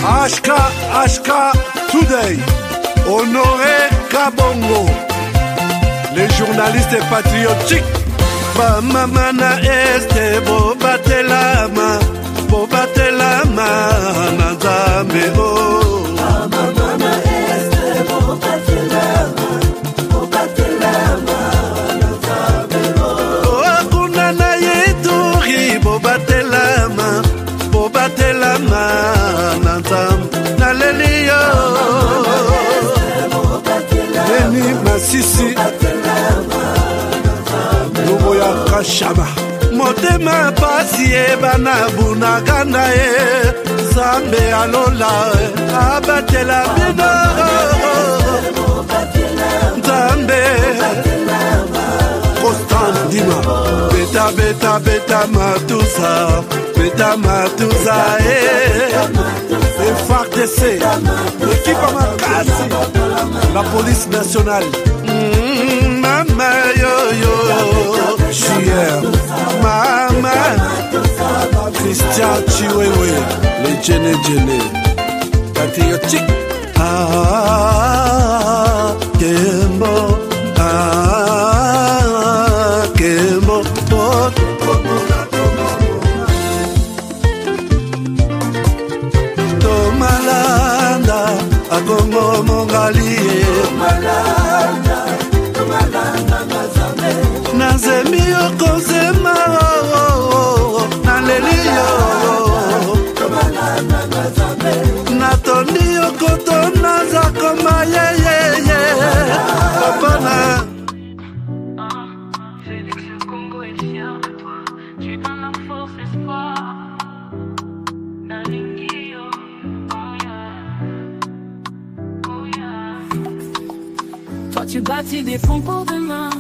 HK Today, Honoré Kabongo, les journalistes patriotiques. Bamamana este bobatelama, bobatelama nazambe o. Bamamana este bobatelama, bobatelama nazambe o. Akuna na yeturi bobatelama, bobatelama nazambe naleliyo. Deni Masisi. Luboya Kashaba Motema pasi bana bunagana Zambe alola abatela bino Zambe Constant Dima Beta beta beta matusa Beta matusa FARDC L'équipe à Makasi La police nationale Mama yo yo Chier Mama Christian Chiwewe Les Djene Patriotique Kembo Kembo Tomalanda Akongo Mongali Tomalanda Nazemi okozema Naleliyo Natondi okotona zakoma yeyeye Papana Félix le Congo est fier de toi. Tu donnes la force, l'espoir. Nalingio, oh yeah. Oh yeah. Toi tu bâtis des fonds pour demain.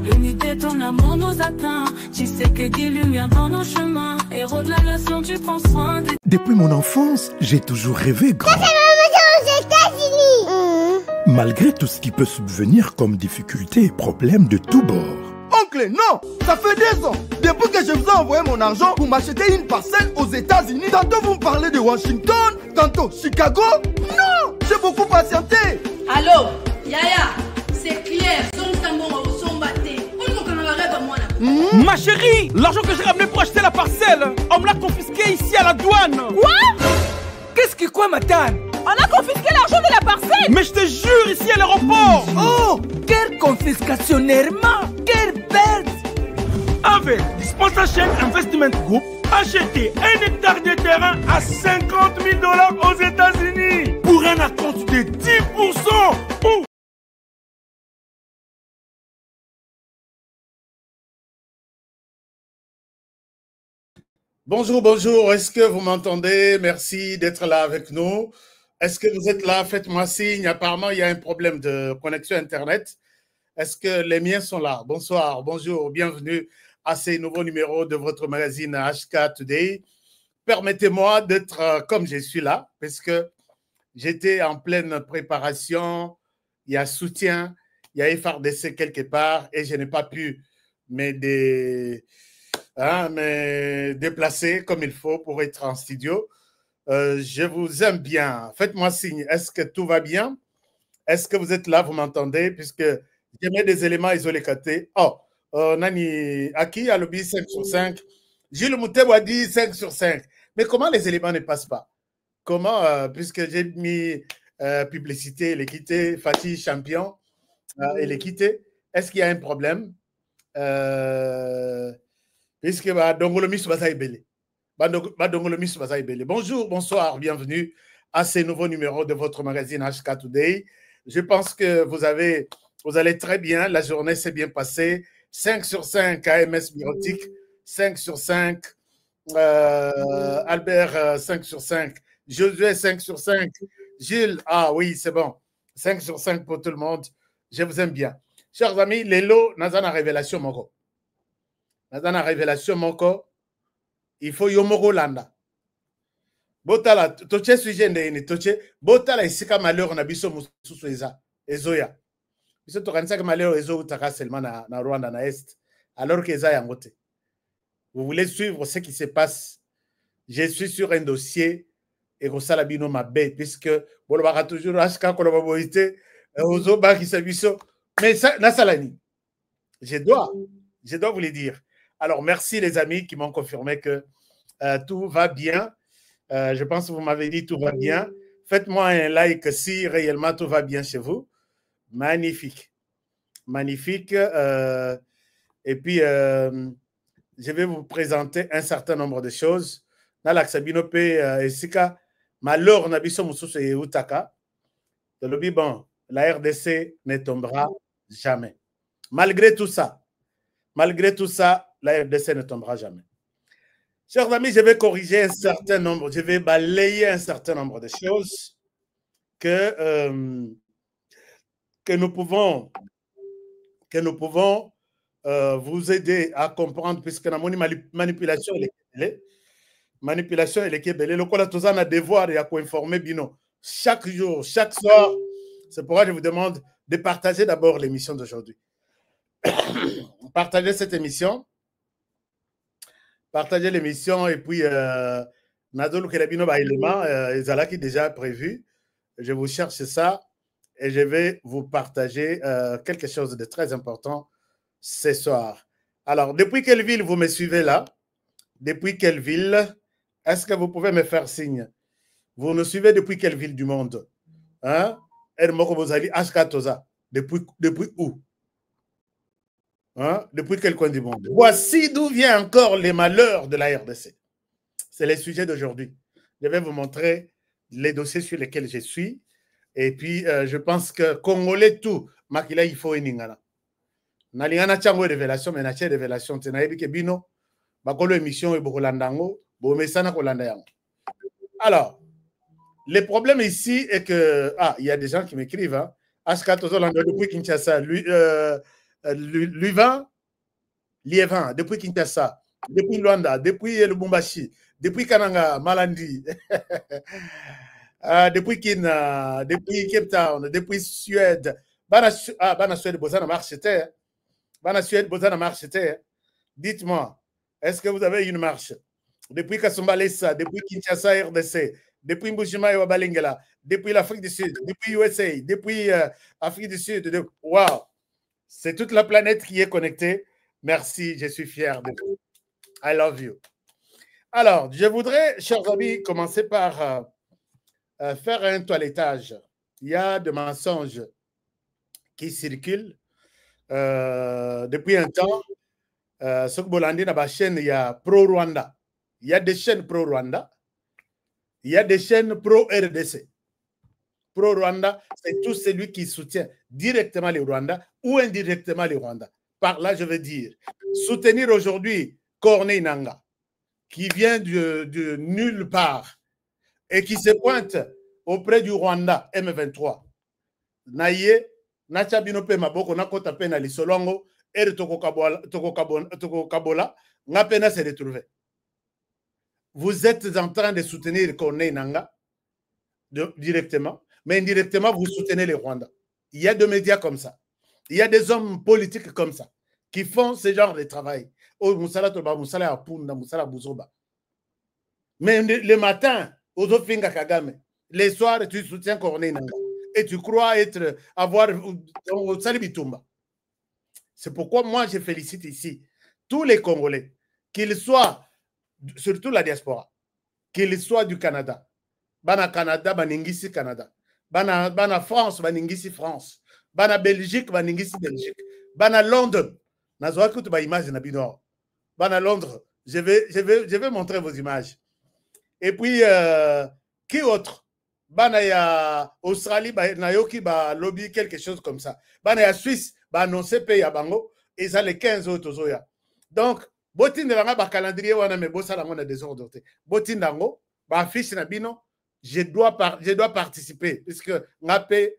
L'unité de ton amour nous atteint. Tu sais que des lumières dans nos chemins. Héros de la nation, tu prends soin de... Depuis mon enfance, j'ai toujours rêvé grand. aux États-Unis. Malgré tout ce qui peut subvenir comme difficultés et problèmes de tous bords. Oncle, non! Ça fait 2 ans! Depuis que je vous ai envoyé mon argent pour m'acheter une parcelle aux États-Unis, tantôt vous me parlez de Washington, tantôt Chicago. Non! J'ai beaucoup patienté! Allô? Yaya, c'est clair, Ma chérie, l'argent que j'ai ramené pour acheter la parcelle, on me l'a confisqué ici à la douane. Quoi? Qu'est-ce qui quoi, madame? On a confisqué l'argent de la parcelle. Mais je te jure, ici à l'aéroport. Oh, quelle confiscationnairement, quelle bête. Avec Dispensation Investment Group, achetez 1 hectare de terrain à 50 000 $ aux États-Unis pour un acompte de 10%. Ou bonjour, bonjour, est-ce que vous m'entendez? Merci d'être là avec nous. Est-ce que vous êtes là? Faites-moi signe. Apparemment, il y a un problème de connexion Internet. Est-ce que les miens sont là? Bonsoir, bonjour, bienvenue à ces nouveaux numéros de votre magazine HK Today. Permettez-moi d'être comme je suis là, parce que j'étais en pleine préparation. Il y a soutien, il y a FARDC quelque part, et je n'ai pas pu me déplacer comme il faut pour être en studio. Je vous aime bien. Faites-moi signe. Est-ce que tout va bien? Est-ce que vous êtes là? Vous m'entendez? Puisque je mets des éléments isolés côté. Oh, Nani, Aki a le 5 sur 5. Gilles Moutebo a dit 5 sur 5. Mais comment les éléments ne passent pas? Comment, puisque j'ai mis publicité, l'équité, Fatih champion et l'équité, est-ce qu'il y a un problème? Puisque bonjour, bonsoir, bienvenue à ces nouveaux numéros de votre magazine HK Today. Je pense que vous allez très bien, la journée s'est bien passée. 5 sur 5 AMS Bureautique, 5 sur 5 Albert, 5 sur 5 Josué, 5 sur 5 Gilles, ah oui, c'est bon, 5 sur 5 pour tout le monde. Je vous aime bien. Chers amis, les lots, Nazana révélation moko. Nazana révélation moko. Il faut yomoko landa. Botala, toche sujet ndeni, toche, botala isika malheur na biso mususu eza, ezoya. Biso tokanisaka malheur ezo utaka seulement na Rwanda na Est, alors que eza yangote. Vous voulez suivre ce qui se passe? Je suis sur un dossier et kosala bino mabe puisque bolobaka toujours ashka koloba boite ozobakisa biso mais ça nasalani je dois vous le dire. Alors merci les amis qui m'ont confirmé que tout va bien. Je pense que vous m'avez dit tout va bien. Faites-moi un like si réellement tout va bien chez vous. Magnifique. Magnifique. Et puis, je vais vous présenter un certain nombre de choses. Nalaxabino pe esika malheur nabiso mususu e utaka. Bon, la RDC ne tombera jamais. Malgré tout ça, la RDC ne tombera jamais. Chers amis, je vais corriger un certain nombre, je vais balayer un certain nombre de choses que nous pouvons vous aider à comprendre, puisque la manipulation est manipulation et l'équipe le quoi tous un devoir et à informer bino chaque jour, chaque soir. C'est pourquoi je vous demande de partager d'abord l'émission d'aujourd'hui. Partagez cette émission. Partagez l'émission et puis Nadolo Kelabino Baïlema, Zalaki déjà prévu. Je vous cherche ça et je vais vous partager quelque chose de très important ce soir. Alors, depuis quelle ville vous me suivez là? Depuis quelle ville? Est-ce que vous pouvez me faire signe? Vous nous suivez depuis quelle ville du monde? Hein? Depuis où? Hein? Depuis quel coin du monde? Voici d'où vient encore les malheurs de la RDC. C'est le sujet d'aujourd'hui. Je vais vous montrer les dossiers sur lesquels je suis. Et puis, je pense que Congolais tout, Makila, il faut une Nalingana Tchango révélation, mais Naché révélation, Tenaïbi Kebino, Bakolo émission et Bokolandango, Bomesana Kolandayango. Alors, le problème ici est que, il y a des gens qui m'écrivent, hein, Ashka Tozolanda depuis Kinshasa, Liévin, depuis Kinshasa, depuis Luanda, depuis Lubumbashi, depuis Kananga, Malandi, depuis Kina, depuis Cape Town, depuis Suède, Bana Suède, Bozana Marcheté, Bana Suède, Bozana Marcheté. Dites-moi, est-ce que vous avez une marche? Depuis Kasumbalesa, depuis Kinshasa, RDC, depuis Mbushima et Wabalingela, depuis l'Afrique du Sud, depuis USA, depuis Afrique du Sud. Wow! C'est toute la planète qui est connectée. Merci, je suis fier de vous. I love you. Alors, je voudrais, chers amis, commencer par faire un toilettage. Il y a des mensonges qui circulent depuis un temps. Ce que Bolandi dans la chaîne, il y a pro-Rwanda. Il y a des chaînes pro-Rwanda. Il y a des chaînes pro-RDC. Pro-Rwanda, c'est tout celui qui soutient directement les Rwandais ou indirectement les Rwandais. Par là, je veux dire, soutenir aujourd'hui Corneille Nangaa, qui vient de nulle part et qui se pointe auprès du Rwanda M23. Naye, Nachabinope Maboko, Nakota Pena Lisolongo, et Toko Kabola, Napena s'est retrouvé. Vous êtes en train de soutenir Corneille Nangaa directement, mais indirectement, vous soutenez les Rwandais. Il y a des médias comme ça. Il y a des hommes politiques comme ça qui font ce genre de travail. Oh, Moussala Toba, Moussala Apunda, Moussala Bouzoba. Mais le matin, aux Ofinga Kagame, les soirs, tu soutiens Corneille Nangaa et tu crois avoir Salibitumba. C'est pourquoi moi, je félicite ici tous les Congolais, qu'ils soient, surtout la diaspora, qu'ils soient du Canada. Bana Canada, Baningisi Canada. Bana France, Baningisi France. Bana Belgique, Baningisi Belgique. Bana Londres. Nazoa kutu ba image na bino. Bana Londres. Je vais montrer vos images. Et puis, qui autre? Bana ya Australie, na yoki ba lobby quelque chose comme ça. Bana ya Suisse, ba annoncé pays à Bango. Et ça les 15 autres zoya. Donc, botin de la ba calendrier wana me bossa la mona désordre. Botin dango, ba fiche na bino. Je dois participer, puisque Ngapé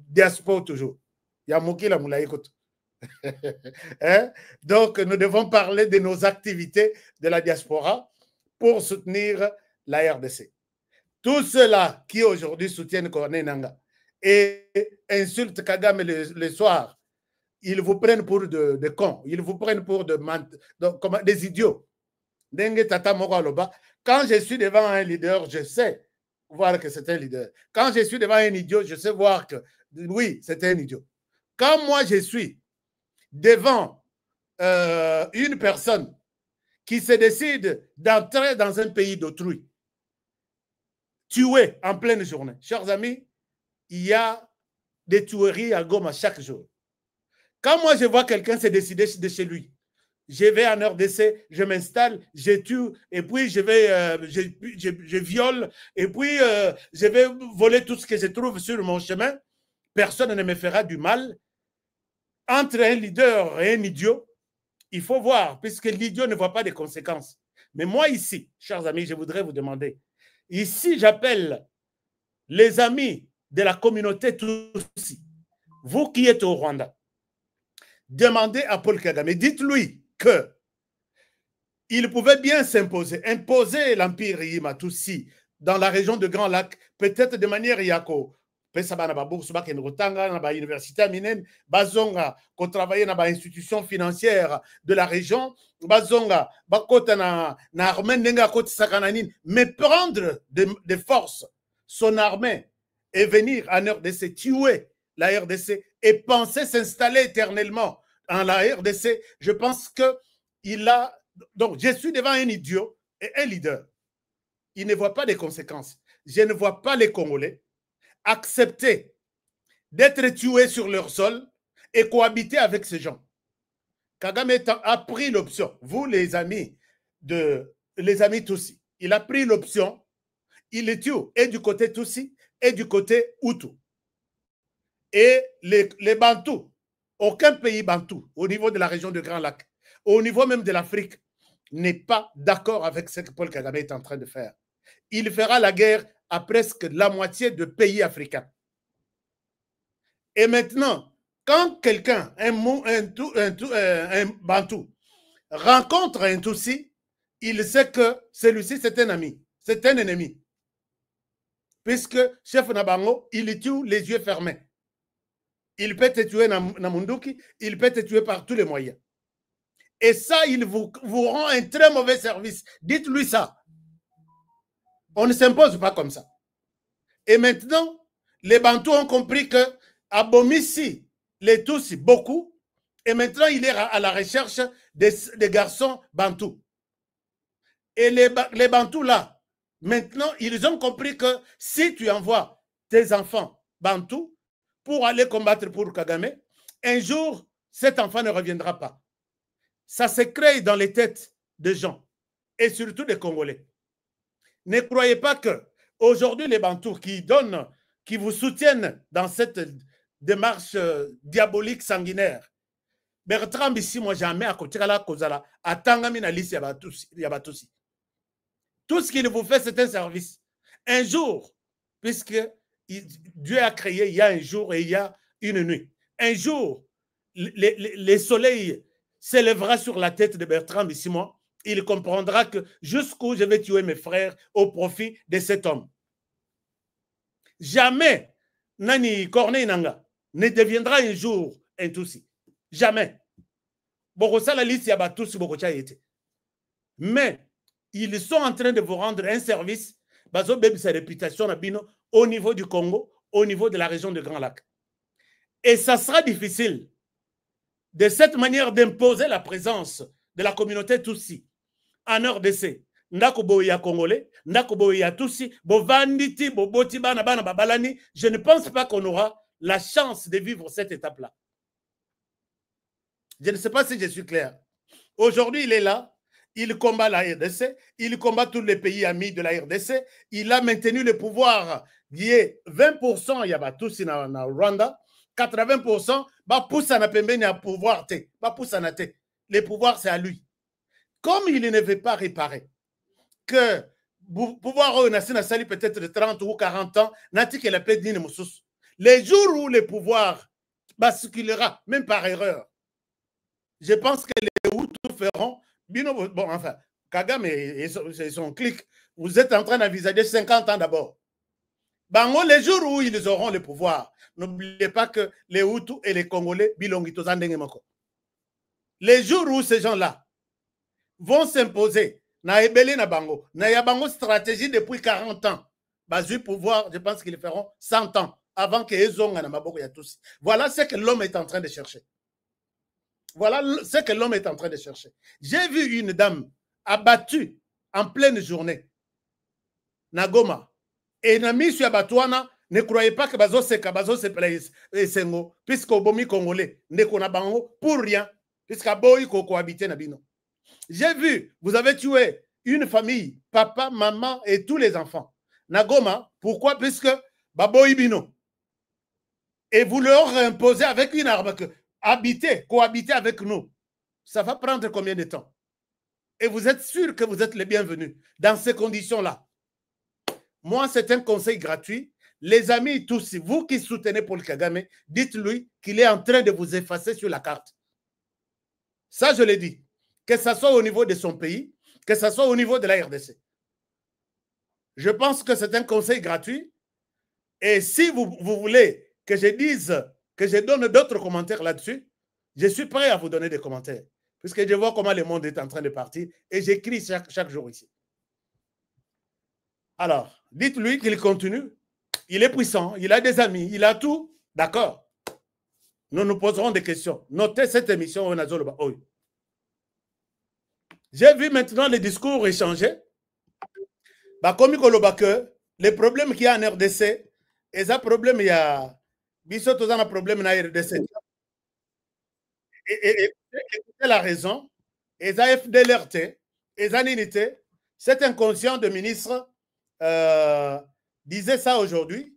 diaspora toujours. Il y a Moki la Moulaïkout. Hein? Donc, nous devons parler de nos activités de la diaspora pour soutenir la RDC. Tous ceux-là qui aujourd'hui soutiennent Corneille Nangaa et insultent Kagame le soir, ils vous prennent pour de cons, ils vous prennent pour des idiots. Quand je suis devant un leader, je sais voir que c'est un leader. Quand je suis devant un idiot, je sais voir que, oui, c'est un idiot. Quand moi, je suis devant une personne qui se décide d'entrer dans un pays d'autrui, tuer en pleine journée. Chers amis, il y a des tueries à Goma chaque jour. Quand moi, je vois quelqu'un se décider de chez lui, je vais en RDC, je m'installe, je tue, et puis je vais, je viole, et puis je vais voler tout ce que je trouve sur mon chemin. Personne ne me fera du mal. Entre un leader et un idiot, il faut voir, puisque l'idiot ne voit pas les conséquences. Mais moi ici, chers amis, je voudrais vous demander, ici j'appelle les amis de la communauté Tutsi, vous qui êtes au Rwanda, demandez à Paul Kagame, dites-lui qu'il pouvait bien s'imposer, imposer l'empire Yima Tutsi dans la région de Grand Lac, peut-être de manière yako. Pesabana ba bourse ba kenrotanga na ba université minen bazonga ko travailler na ba institution financière de la région bazonga ba kota na armée ndenga koti sakananin, mais prendre de force son armée et venir en RDC tuer la RDC et penser s'installer éternellement en la RDC, je pense que il a. Donc je suis devant un idiot et un leader. Il ne voit pas les conséquences. Je ne vois pas les Congolais accepter d'être tués sur leur sol et cohabiter avec ces gens. Kagame a pris l'option. Vous, les amis Tutsi, il a pris l'option. Il les tue et du côté Tutsi et du côté Hutu. Et les Bantous, aucun pays Bantou au niveau de la région de Grand Lac, au niveau même de l'Afrique, n'est pas d'accord avec ce que Paul Kagame est en train de faire. Il fera la guerre à presque la moitié de pays africains. Et maintenant, quand quelqu'un, un Bantou, rencontre un Tutsi, il sait que celui-ci, c'est un ami, c'est un ennemi. Puisque chef Nabango, il tue les yeux fermés. Il peut te tuer Namunduki, il peut te tuer par tous les moyens. Et ça, il vous rend un très mauvais service. Dites-lui ça. On ne s'impose pas comme ça. Et maintenant, les Bantous ont compris que Abomissi les Tutsi beaucoup. Et maintenant, il est à la recherche des garçons Bantous. Et les Bantous là, maintenant, ils ont compris que si tu envoies tes enfants Bantous pour aller combattre pour Kagame, un jour, cet enfant ne reviendra pas. Ça se crée dans les têtes des gens, et surtout des Congolais. Ne croyez pas que aujourd'hui les Bantous qui vous soutiennent dans cette démarche diabolique sanguinaire, Bertrand Bissi, moi jamais à côté de la Kozala, à Tangamina Lissi Yabatousi. Tout ce qu'il vous fait, c'est un service. Un jour, puisque Dieu a créé, il y a un jour et il y a une nuit. Un jour, le soleil s'élèvera sur la tête de Bertrand Bissimo. Il comprendra que jusqu'où je vais tuer mes frères au profit de cet homme. Jamais Nani Corneille Nanga ne deviendra un jour un Tutsi. Jamais. Mais ils sont en train de vous rendre un service, sa réputation au niveau du Congo, au niveau de la région de Grand Lac. Et ça sera difficile de cette manière d'imposer la présence de la communauté Tutsi en RDC. Ndakoboya Congolais, Ndakoboya Tutsi, Bovanditi, Boboti, Bana Babalani. Je ne pense pas qu'on aura la chance de vivre cette étape-là. Je ne sais pas si je suis clair. Aujourd'hui, il est là. Il combat la RDC, il combat tous les pays amis de la RDC, il a maintenu le pouvoir qui est 20%, il y a tous dans Rwanda, 80%, pousse à na pouvoir te, pousse à te. Le pouvoir c'est à lui. Comme il ne veut pas réparer, que pouvoir au nation sali peut-être de 30 ou 40 ans, n'ati que la paix d'une moussous. Les jours où le pouvoir basculera, même par erreur, je pense que les Hutus feront. Bon, enfin, Kagame et son clic, vous êtes en train d'envisager 50 ans d'abord. Bango, les jours où ils auront le pouvoir, n'oubliez pas que les Hutus et les Congolais, les jours où ces gens-là vont s'imposer, na ebele na bango, na ya bango stratégie depuis 40 ans, du pouvoir, je pense qu'ils feront 100 ans avant qu'ils ont un maboko ya tous. Voilà ce que l'homme est en train de chercher. Voilà ce que l'homme est en train de chercher. J'ai vu une dame abattue en pleine journée. Nagoma. Et Nami sur Abatouana, ne croyez pas que Bazo Seka, Bazo Seplaïs et Sengo, puisqu'au Bomi Congolais, ne Konabango, pour rien, puisqu'à Boy cohabité Nabino. J'ai vu, vous avez tué une famille, papa, maman et tous les enfants. Nagoma, pourquoi? Puisque Baboy Bino. Et vous leur imposez avec une arme que habiter, cohabiter avec nous. Ça va prendre combien de temps? Et vous êtes sûr que vous êtes les bienvenus dans ces conditions-là. Moi, c'est un conseil gratuit. Les amis, tous, vous qui soutenez Paul Kagame, dites-lui qu'il est en train de vous effacer sur la carte. Ça, je l'ai dit. Que ce soit au niveau de son pays, que ce soit au niveau de la RDC. Je pense que c'est un conseil gratuit. Et si vous voulez que je dise, que je donne d'autres commentaires là-dessus, je suis prêt à vous donner des commentaires. Puisque je vois comment le monde est en train de partir. Et j'écris chaque jour ici. Alors, dites-lui qu'il continue. Il est puissant, il a des amis, il a tout. D'accord. Nous nous poserons des questions. Notez cette émission au Nazoloba. J'ai vu maintenant les discours échangés. Comme les problèmes qu'il y a en RDC, et ça problème, il y a un problème en RDC. Et la raison, et ça FDLRT, et ça l'unité, cet inconscient de ministre disait ça aujourd'hui,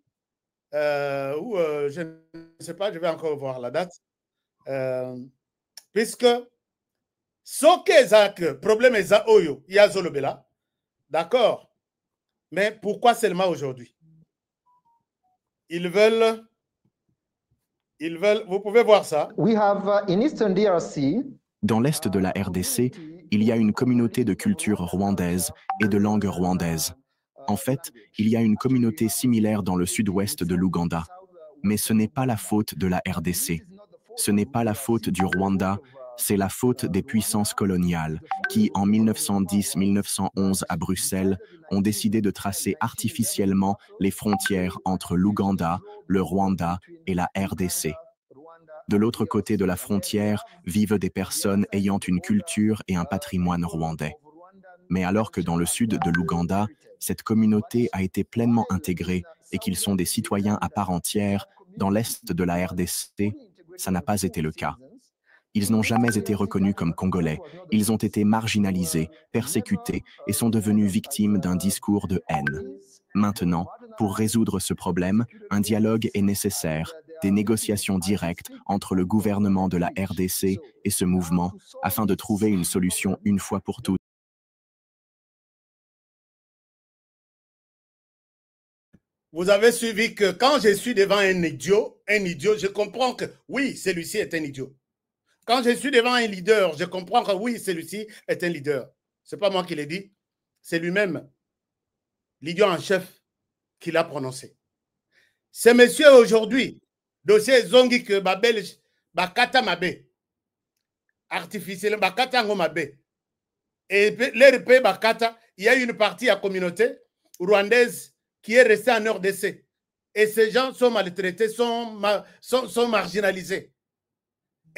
je ne sais pas, je vais encore voir la date, puisque ce que le problème est ça, il y a Zolobela, d'accord, mais pourquoi seulement aujourd'hui? Ils veulent, vous pouvez voir ça. Dans l'est de la RDC, il y a une communauté de culture rwandaise et de langue rwandaise. En fait, il y a une communauté similaire dans le sud-ouest de l'Ouganda. Mais ce n'est pas la faute de la RDC. Ce n'est pas la faute du Rwanda, c'est la faute des puissances coloniales qui, en 1910-1911 à Bruxelles, ont décidé de tracer artificiellement les frontières entre l'Ouganda, le Rwanda et la RDC. De l'autre côté de la frontière vivent des personnes ayant une culture et un patrimoine rwandais. Mais alors que dans le sud de l'Ouganda, cette communauté a été pleinement intégrée et qu'ils sont des citoyens à part entière, dans l'est de la RDC, ça n'a pas été le cas. Ils n'ont jamais été reconnus comme Congolais, ils ont été marginalisés, persécutés et sont devenus victimes d'un discours de haine. Maintenant, pour résoudre ce problème, un dialogue est nécessaire, des négociations directes entre le gouvernement de la RDC et ce mouvement, afin de trouver une solution une fois pour toutes. Vous avez suivi que quand je suis devant un idiot, je comprends que oui, celui-ci est un idiot. Quand je suis devant un leader, je comprends que oui, celui-ci est un leader. Ce n'est pas moi qui l'ai dit, c'est lui-même, l'idiot en chef, qui l'a prononcé. Ce monsieur aujourd'hui, dossier Zongi que Babel, Bakata Mabe, artificiel, Bakata Ngomabe, et l'RP Bakata, il y a une partie de la communauté rwandaise qui est restée en RDC. Et ces gens sont maltraités, sont marginalisés.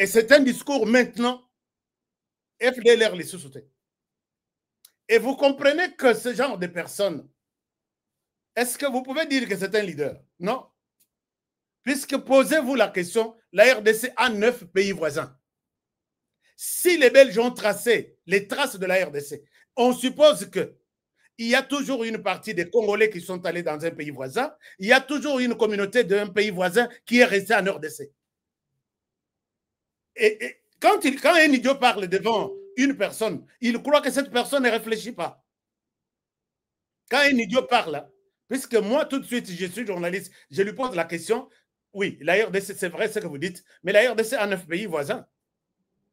Et c'est un discours maintenant, FDLR les sous-soutenait. Et vous comprenez que ce genre de personnes, est-ce que vous pouvez dire que c'est un leader? Non. Puisque posez-vous la question, la RDC a 9 pays voisins. Si les Belges ont tracé les traces de la RDC, on suppose que il y a toujours une partie des Congolais qui sont allés dans un pays voisin, il y a toujours une communauté d'un pays voisin qui est restée en RDC. Et quand un idiot parle devant une personne, il croit que cette personne ne réfléchit pas. Quand un idiot parle, puisque moi tout de suite je suis journaliste, je lui pose la question, oui, la RDC c'est vrai ce que vous dites, mais la RDC a 9 pays voisins.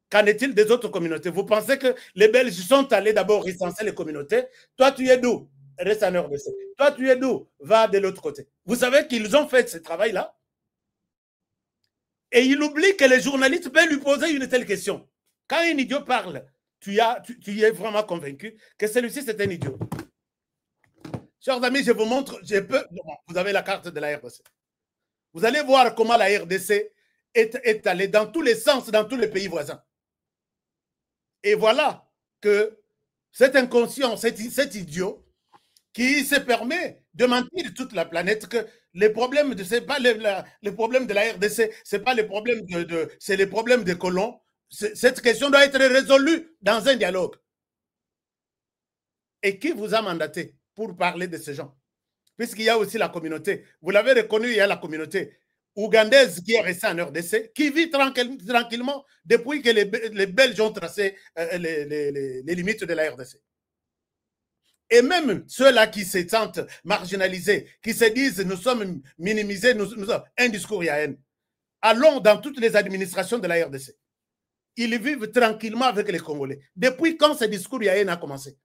Qu'en est-il des autres communautés? Vous pensez que les Belges sont allés d'abord recenser les communautés? Toi tu es d'où? Reste en RDC. Toi tu es d'où? Va de l'autre côté. Vous savez qu'ils ont fait ce travail-là? Et il oublie que les journalistes peuvent lui poser une telle question. Quand un idiot parle, tu es vraiment convaincu que celui-ci c'est un idiot. Chers amis, je vous montre, vous avez la carte de la RDC. Vous allez voir comment la RDC est allée dans tous les sens, dans tous les pays voisins. Et voilà que cet inconscient, cet idiot, qui se permet de mentir toute la planète que les problèmes de c'est pas les problèmes de la RDC, c'est pas les problèmes c'est les problèmes des colons. Cette question doit être résolue dans un dialogue. Et qui vous a mandaté pour parler de ces gens? Puisqu'il y a aussi la communauté. Vous l'avez reconnu, il y a la communauté ougandaise qui est restée en RDC, qui vit tranquillement depuis que les Belges ont tracé les limites de la RDC. Et même ceux-là qui se sentent marginalisés, qui se disent nous sommes minimisés, nous avons un discours y a haine. Allons dans toutes les administrations de la RDC. Ils vivent tranquillement avec les Congolais. Depuis quand ce discours y a haine a commencé?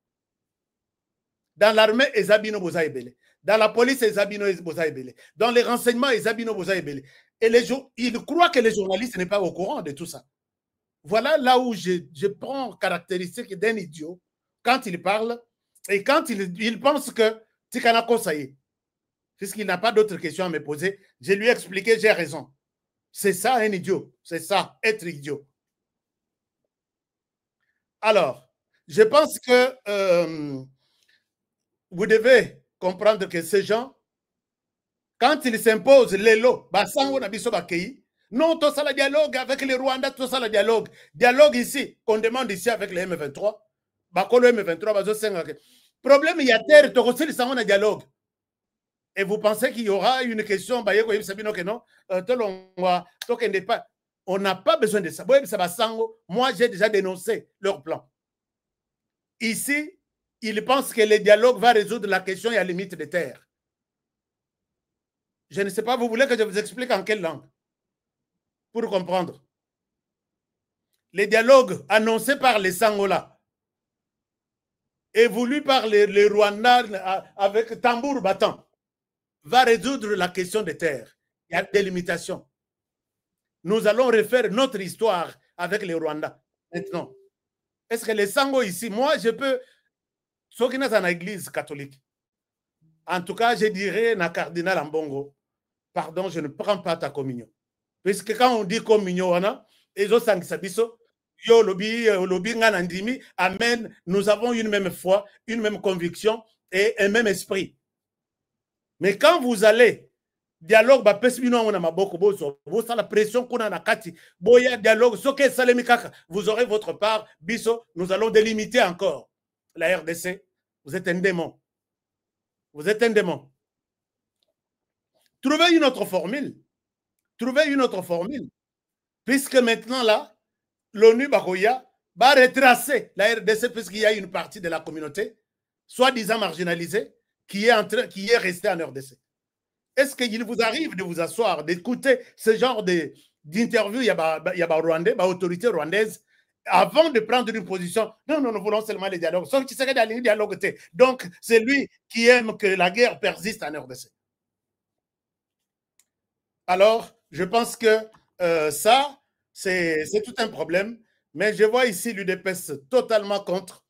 Dans l'armée, Ezabino Boza Ebele. Dans la police, Ezabino Boza Ebele. Dans les renseignements, Ezabino Boza Ebele. Et ils croient que les journalistes n'est pas au courant de tout ça. Voilà là où je prends caractéristique d'un idiot quand il parle et quand il pense que Tikana Kosaye, puisqu'il n'a pas d'autres questions à me poser, je lui ai expliqué, j'ai raison. C'est ça un idiot. C'est ça, être idiot. Alors, je pense que vous devez comprendre que ces gens, quand ils s'imposent les lots, non, tout ça le dialogue avec les Rwandais, tout ça le dialogue. Dialogue ici, qu'on demande ici avec les M23. Le M23, problème, il y a terre, tu dialogue. Et vous pensez qu'il y aura une question, on n'a pas besoin de ça. Moi, j'ai déjà dénoncé leur plan. Ici, ils pensent que le dialogue va résoudre la question à la limite de terre. Je ne sais pas, vous voulez que je vous explique en quelle langue? Pour comprendre. Le dialogue annoncé par les Sangola et voulu par les Rwandais avec tambour battant va résoudre la question de terre. Il y a des limitations. Nous allons refaire notre histoire avec les Rwandais. Maintenant, est-ce que les Sango ici, moi je peux, ceux qui sont dans l'église catholique, en tout cas je dirais na cardinal Mbongo, pardon, je ne prends pas ta communion. Puisque quand on dit communion, amen, nous avons une même foi, une même conviction et un même esprit. Mais quand vous allez dialogue, vous la pression qu'on a na kati, dialogue, vous aurez votre part, biso, nous allons délimiter encore la RDC. Vous êtes un démon. Vous êtes un démon. Trouvez une autre formule. Trouvez une autre formule. Puisque maintenant, là, l'ONU va retracer la RDC puisqu'il y a une partie de la communauté, soi-disant marginalisée, qui est restée en RDC. Est-ce qu'il vous arrive de vous asseoir, d'écouter ce genre d'interview, il y a Rwandais, autorité rwandaise, avant de prendre une position? Non, nous voulons seulement les dialogues. Sauf que c'est des dialogues. Donc, c'est lui qui aime que la guerre persiste en RDC. Alors, je pense que ça, c'est tout un problème. Mais je vois ici l'UDPS totalement contre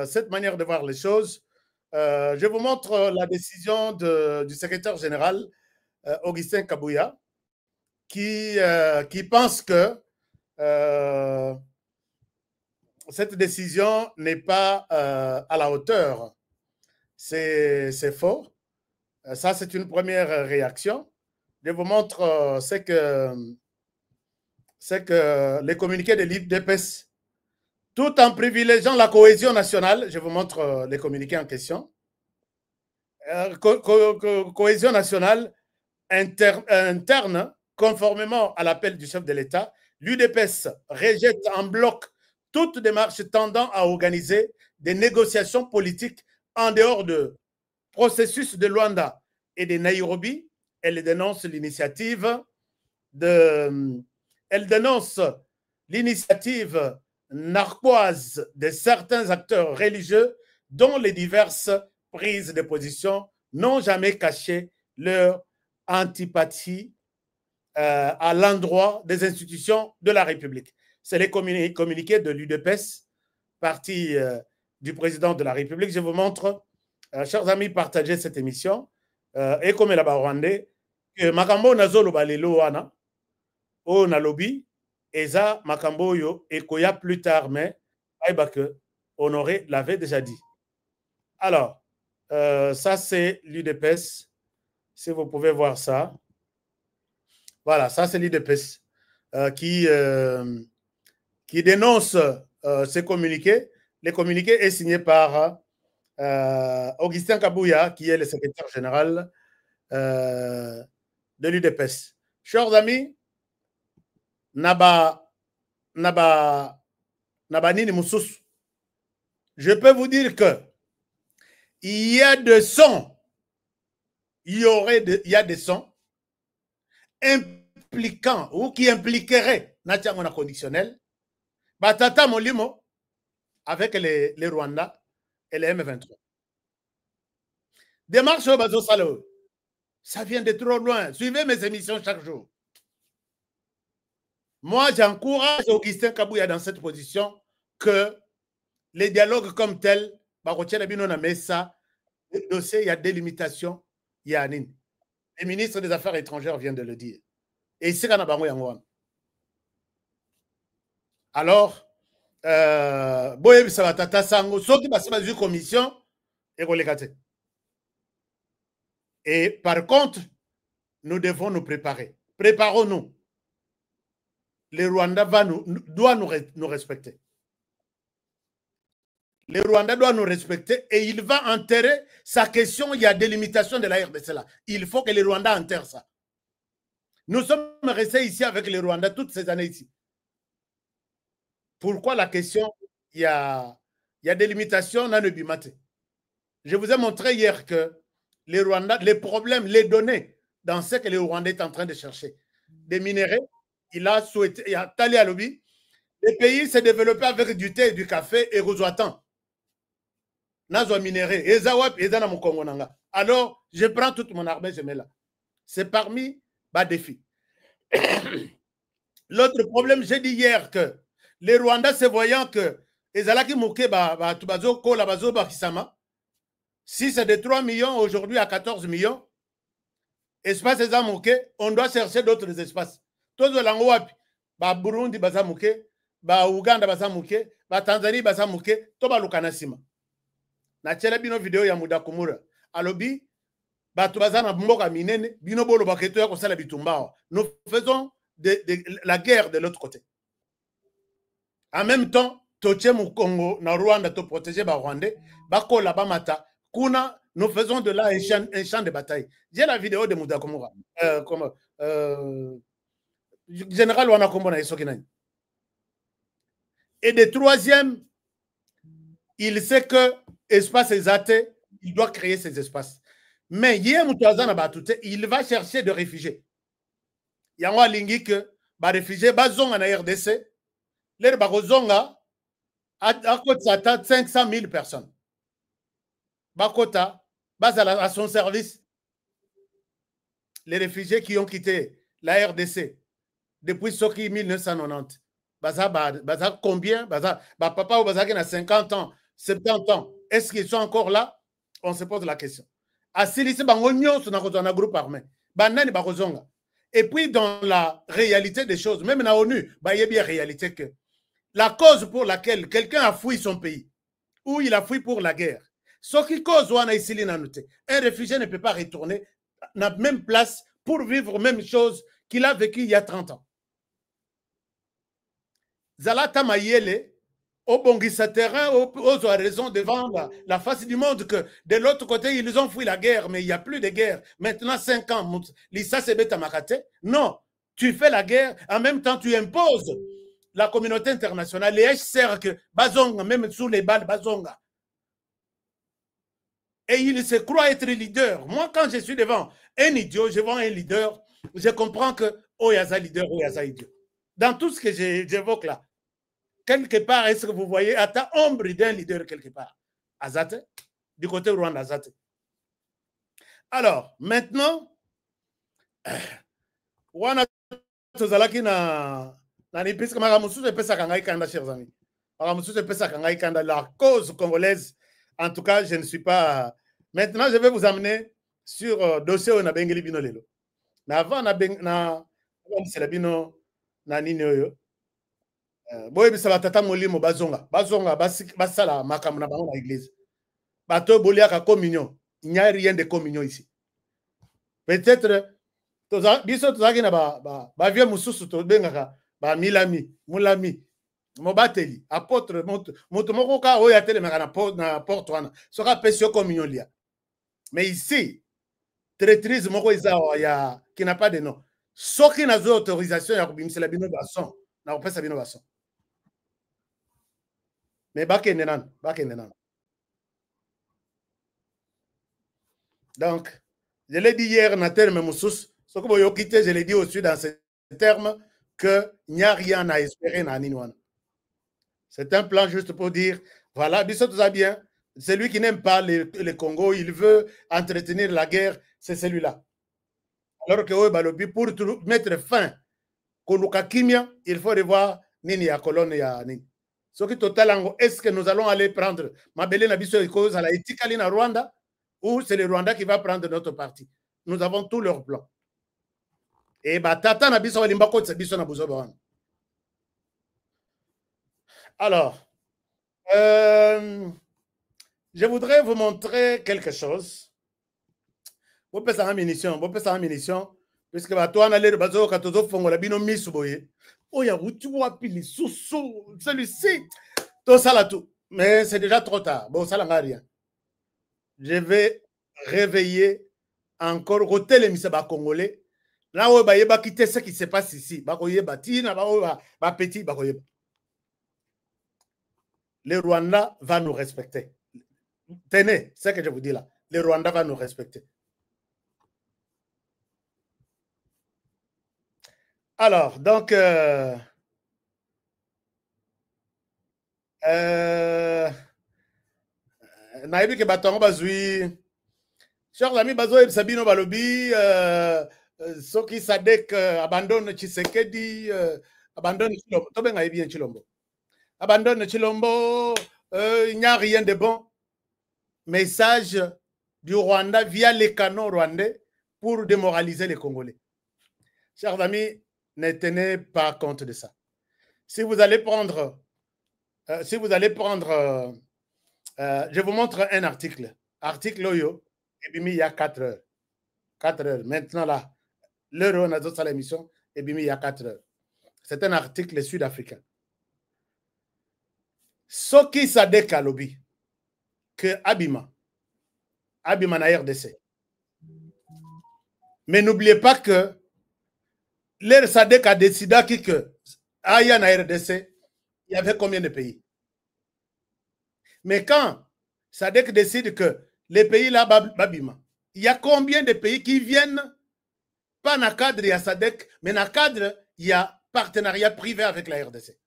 cette manière de voir les choses. Je vous montre la décision du secrétaire général, Augustin Kabouya, qui pense que cette décision n'est pas à la hauteur. C'est faux. Ça, c'est une première réaction. Je vous montre c'est que les communiqués de l'UDPS, tout en privilégiant la cohésion nationale, je vous montre les communiqués en question. Cohésion nationale interne, conformément à l'appel du chef de l'État, l'UDPS rejette en bloc toute démarche tendant à organiser des négociations politiques en dehors du processus de Luanda et de Nairobi. Elle dénonce l'initiative narquoise de certains acteurs religieux dont les diverses prises de position n'ont jamais caché leur antipathie à l'endroit des institutions de la République. C'est les communiqués de l'UDPS, parti du président de la République. Je vous montre chers amis, partagez cette émission. Et comme la Rwandais, que Makambo Nazolo Balelo wana, o na lobby, Eza Makambo yo, et Koya plus tard, mais que Honoré l'avait déjà dit. Alors, ça c'est l'UDPS. Si vous pouvez voir ça. Voilà, ça c'est l'UDPS qui dénonce ces communiqués. Les communiqués est signé par Augustin Kabouya, qui est le secrétaire général de l'UDPS. Chers amis, je peux vous dire que il y a des sons, il y a des sons impliquants ou qui impliqueraient Natiangona conditionnel, Batata Molimo avec les Rwandais et les M23. Démarche au Bazo Salo, ça vient de trop loin. Suivez mes émissions chaque jour. Moi, j'encourage Augustin Kabouya dans cette position que les dialogues comme tels, le dossier, il y a des limitations, il y a Anine. Le ministre des Affaires étrangères vient de le dire. Et ici, alors, Boye Sabatata Sango, ceux qui passent une commission, et par contre, nous devons nous préparer. Préparons-nous. Le Rwanda doit nous respecter. Le Rwanda doit nous respecter et il va enterrer sa question. Il y a des limitations de la RDC là. Il faut que le Rwanda enterre ça. Nous sommes restés ici avec le Rwanda toutes ces années ici. Pourquoi la question, il y a des limitations dans le Bimate. Je vous ai montré hier que les Rwandais, les problèmes, les données dans ce que le Rwanda est en train de chercher. Des minéraux, il a souhaité, il a talé à lobby. Le pays s'est développé avec du thé et du café et Rozoatan. Nazo minéré, Ezawap, Ezana Mukongona. Alors, je prends toute mon armée, je mets là. C'est parmi les défis. L'autre problème, j'ai dit hier que les Rwandais, se voyant que Ezalaki Mouké, Tubazo, Kola, Bazo, Bakisama, si c'est de 3 millions aujourd'hui à 14 millions, espace Ezamouké, on doit chercher d'autres espaces. Tous les langues, Burundi, Bazamouké, Ouganda, Bazamouké, Tanzanie, Bazamouké, Toba Lukanasima. Na tchela bino vidéo ya Muda Kumura. Alobi, batu bazana mboka minene, bino bolo baketo ya kosala bitumbao. Nous faisons la guerre de l'autre côté. En même temps, toche mu Congo, na Rwanda, to protéger ba Rwandais, bako la bamata, kuna, nous faisons de là un champ de bataille. J'ai la vidéo de Muda Kumura. Général Wana Kombo na Isokinani. Et de troisième, il sait que espace exaté, il doit créer ces espaces. Mais il va chercher des réfugiés. Il y a un lingi que les réfugiés sont en RDC. Les Barozonga à 500 000 personnes. Bakota, à son service. Les réfugiés qui ont quitté la RDC depuis Soki 1990. Baza combien? Papa ou Baza qui a 50 ans, 70 ans. Est-ce qu'ils sont encore là? On se pose la question. Et puis, dans la réalité des choses, même dans l'ONU, il y a bien réalité que la cause pour laquelle quelqu'un a fui son pays, ou il a fui pour la guerre, ce qui cause un réfugié ne peut pas retourner à la même place pour vivre la même chose qu'il a vécu il y a 30 ans. Zalata Mayele, au Bongissa terrain, aux raisons devant la face du monde que de l'autre côté, ils ont fui la guerre, mais il n'y a plus de guerre. Maintenant, 5 ans, l'Issa c'est bête à Makate. Non, tu fais la guerre, en même temps, tu imposes la communauté internationale, les HCR que Bazonga, même sous les balles, Bazonga. Et il se croit être leader. Moi, quand je suis devant un idiot, je vois un leader, je comprends que Oyaza leader, Oyaza idiot. Dans tout ce que j'évoque là, quelque part, est-ce que vous voyez à ta ombre d'un leader quelque part? Azate, du côté Rwanda, Azate. Alors, maintenant, Wana Tozalaki na puisque Maramusu se pesa kangai kanda, chers amis. Maramusu se pesa kangai kanda, la cause congolaise. En tout cas, je ne suis pas Maintenant, je vais vous amener sur dossier on a bengeli bino lelo. Mais avant c'est la bino na nini oyo. Boye bisa batata molimo bazonga basala makambo na bango na église. Bato boliaka communion. Il n'y a rien de communion ici. Peut-être biso tozaki na ba vieux mususu to bengaka ba milami, mulami, mobateli, apôtre moto moko ka oyo atelemaka na porte wana. Soka pesio communion lia. Mais ici traîtrise moko ya qui n'a pas de nom. Soki na zo autorisation ya kubimisela bino bason, na kopesa bino bason. Mais bakende nan. Donc, je l'ai dit hier dans terme Moussous, ce que vous quittez, je l'ai dit aussi dans ce terme qu'il n'y a rien à espérer dans Ninouana. C'est un plan juste pour dire, voilà, Bissot tout ça bien, celui qui n'aime pas le Congo, il veut entretenir la guerre, c'est celui-là. Alors que pour mettre fin à Kimia, il faut revoir Nini à colonne et à Nini. Ce qui total, est-ce que nous allons aller prendre Mabele Nabiso et cause à la Etikali na Rwanda ou c'est le Rwanda qui va prendre notre parti? Nous avons tous leurs plans. Et Tata Nabiso Limbako Tsabiso Nabuzoban. Alors, je voudrais vous montrer quelque chose. Vous pouvez faire une munition, puisque toi, on a l'air de bazo katozo fongo la bino misuboye. Oh, ya tu vois pili sous celui-ci. Tout ça là tout. Mais c'est déjà trop tard. Bon, ça n'a rien. Je vais réveiller encore côté les misaba congolais. Là où il va quitter ce qui se passe ici. Le Rwanda va nous respecter. Tenez, c'est ce que je vous dis là. Le Rwanda va nous respecter. Alors, donc, naïbi ke batongo bazui, chers amis, bazo Sabino Balobi, Soki Sadek abandonne Tshisekedi, abandonne Chilombo, Tobenga bien Chilombo. Abandonne Chilombo, il n'y a rien de bon. Message du Rwanda via les canaux rwandais pour démoraliser les Congolais. Chers amis, ne tenez pas compte de ça. Si vous allez prendre, je vous montre un article. Article Oyo, et bien il y a 4 heures. 4 heures. Maintenant là, l'heure où on a d'autres à l'émission, et bien il y a 4 heures. C'est un article sud-africain. Soki Sadek Alobi, que Abima na RDC. Mais n'oubliez pas que l'air Sadek a décidé que Aya na RDC, il y avait combien de pays? Mais quand Sadek décide que les pays là, Babima, il y a combien de pays qui viennent, pas dans le cadre, il y a Sadek, mais dans le cadre, il y a partenariat privé avec la RDC.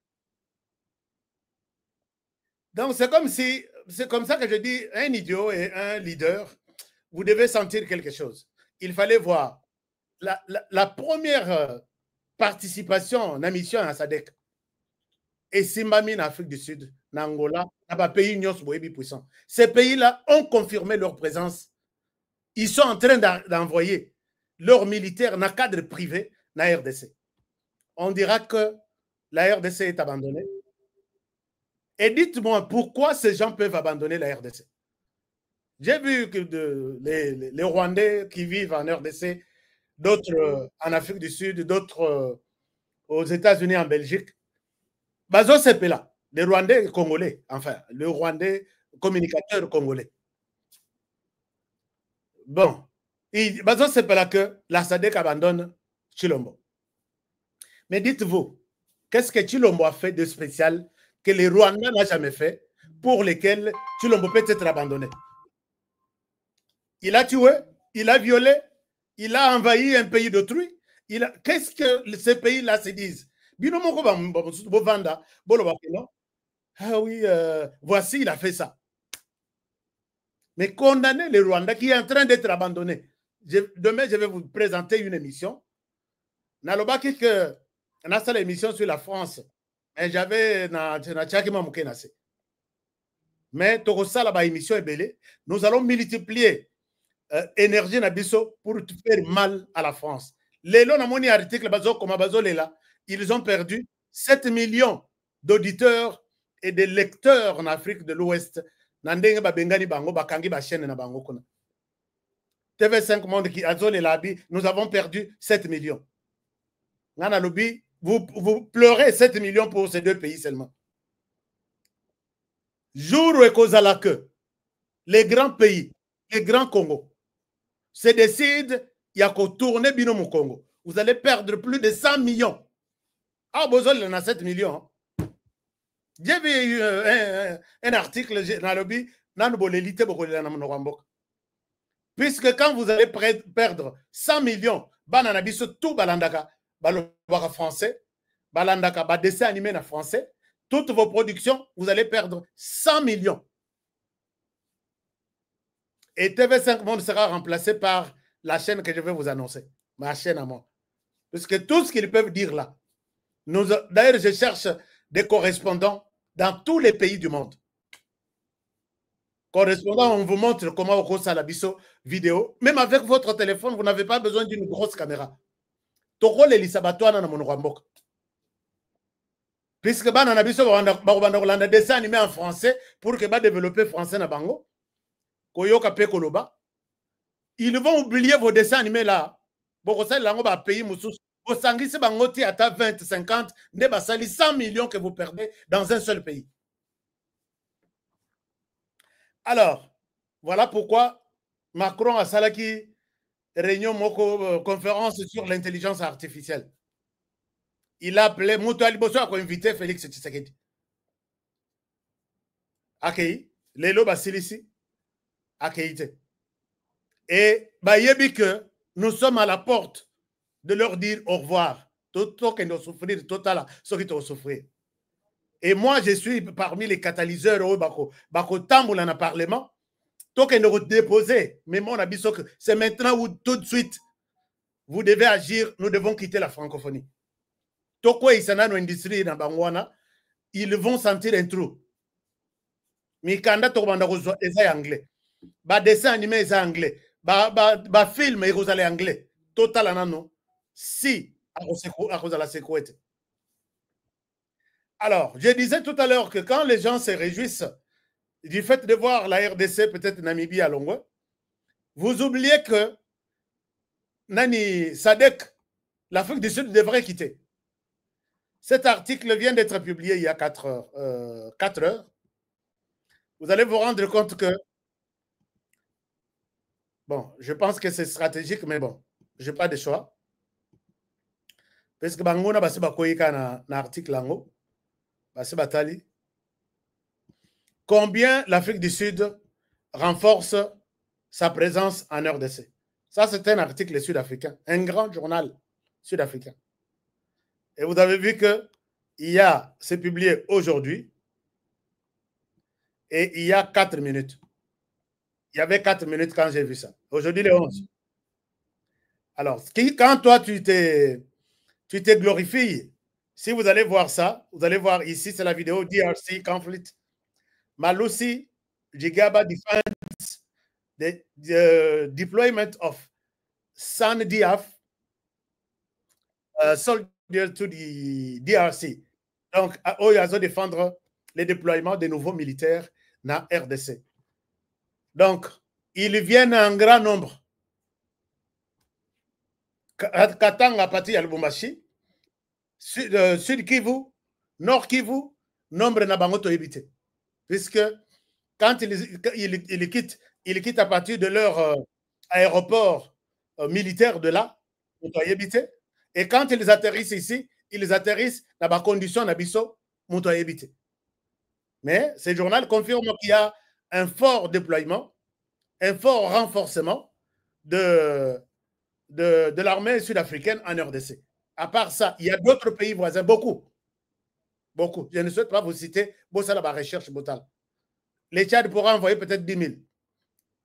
Donc c'est comme si, c'est comme ça que je dis, un idiot et un leader, vous devez sentir quelque chose. Il fallait voir la première participation en mission à SADC. Et Simbami en Afrique du Sud, en Angola, dans les pays puissants. Ces pays-là ont confirmé leur présence. Ils sont en train d'envoyer leurs militaires dans le cadre privé dans la RDC. On dira que la RDC est abandonnée. Et dites-moi pourquoi ces gens peuvent abandonner la RDC. J'ai vu que les Rwandais qui vivent en RDC, d'autres en Afrique du Sud, d'autres aux États-Unis, en Belgique. Bazo Sepela, les Rwandais congolais, enfin, le Rwandais communicateur congolais. Bon, Bazo Sepela que la SADC abandonne Chilombo. Mais dites-vous, qu'est-ce que Chilombo a fait de spécial que les Rwandais n'ont jamais fait, pour lesquels Chilombo peut être abandonné? Il a tué, il a violé, il a envahi un pays d'autrui. Qu'est-ce que ces pays-là se disent? Ah oui, voici, il a fait ça. Mais condamner le Rwanda qui est en train d'être abandonné. Demain, je vais vous présenter une émission. Nalobaki que on a ça l'émission sur la France. Et j'avais na Tchakima Moukenase. Mais Tokosala ba émission est belle. Nous allons multiplier énergie Nabiso pour faire mal à la France. Les longs moni article bazo comme bazo lela, ils ont perdu 7 millions d'auditeurs et de lecteurs en Afrique de l'Ouest. Nandenge ba bengani bango bakangi ba chaîne na bango kuna. TV5 Monde qui a zoné l'habit, nous avons perdu 7 millions. Nana Lobi, vous pleurez 7 millions pour ces deux pays seulement. Jour où Ekozala que les grands pays, les grands Congo, se décident, il y a qu'au tourner Binomo Congo. Vous allez perdre plus de 100 millions. Ah, besoin il en a 7 millions. J'ai vu un article dans le bi, puisque quand vous allez perdre 100 millions, bananabiso tout balandaka, balobara français, balandaka, ba dessin animé en français, toutes vos productions, vous allez perdre 100 millions. Et TV5 Monde sera remplacé par la chaîne que je vais vous annoncer, ma chaîne à moi. Parce que tout ce qu'ils peuvent dire là, d'ailleurs, je cherche des correspondants dans tous les pays du monde. Correspondant, on vous montre comment on cause la biso vidéo. Même avec votre téléphone, vous n'avez pas besoin d'une grosse caméra. Toko le lisabatoana na monogambok. Puisque banana biso ba dessin animé en français pour que ba développer français na bango. Koyoka pe koloba. Ils vont oublier vos dessins animés là. Boko lango ba pays musus. Au sangisi bangoti ata 20, 50, ne basali 100 millions que vous perdez dans un seul pays. Alors, voilà pourquoi Macron a salaki réunion moko conférence sur l'intelligence artificielle. Il a appelé Moutoali Bosso a invité Félix Tshisekedi. Akei, Lelo Basilisi, Akeite. Et Bayebi que nous sommes à la porte de leur dire au revoir. Tout qui nous souffrir, total, ceux qui t'ont souffrir. Et moi, je suis parmi les catalyseurs au Bako Tamboul en parlement. Tout qui nous déposer. Mais mon avis, c'est maintenant ou tout de suite, vous devez agir. Nous devons quitter la francophonie. Tout quoi, ils sont dans l'industrie, dans Bangwana, ils vont sentir un trou. Mais quand on est anglais, ba dessin animé est anglais, ba film est anglais. Total anano. Si, à cause de la sécurité. Alors, je disais tout à l'heure que quand les gens se réjouissent du fait de voir la RDC, peut-être Namibie à Longwa, vous oubliez que Nani Sadek, l'Afrique du Sud devrait quitter. Cet article vient d'être publié il y a 4 heures. Vous allez vous rendre compte que, bon, je pense que c'est stratégique, mais bon, je n'ai pas de choix. Parce que Bangona basi bakoyika na article lango basi batali combien l'Afrique du Sud renforce sa présence en RDC. Ça c'est un article sud-africain, un grand journal sud-africain. Et vous avez vu que c'est publié aujourd'hui et il y a 4 minutes. Il y avait 4 minutes quand j'ai vu ça. Aujourd'hui les 11. Alors, quand toi tu t'es glorifié. Si vous allez voir ça, vous allez voir ici, c'est la vidéo DRC Conflict. Malusi Jigaba defends the deployment of SANDF soldiers to the DRC. Donc, eux, ils vont défendre les déploiements des nouveaux militaires dans RDC. Donc, ils viennent en grand nombre. Katanga parti à Lubumbashi, Sud Kivu, Nord Kivu, nombre na bango to éviter. Puisque quand ils quittent à partir de leur aéroport militaire de là, et quand ils atterrissent ici, ils atterrissent dans des conditions d'abisso, mais ce journal confirme qu'il y a un fort déploiement, un fort renforcement de l'armée sud-africaine en RDC. À part ça, il y a d'autres pays voisins, beaucoup. Beaucoup. Je ne souhaite pas vous citer, la recherche Botal. Les Tchad pourra envoyer peut-être 10 000.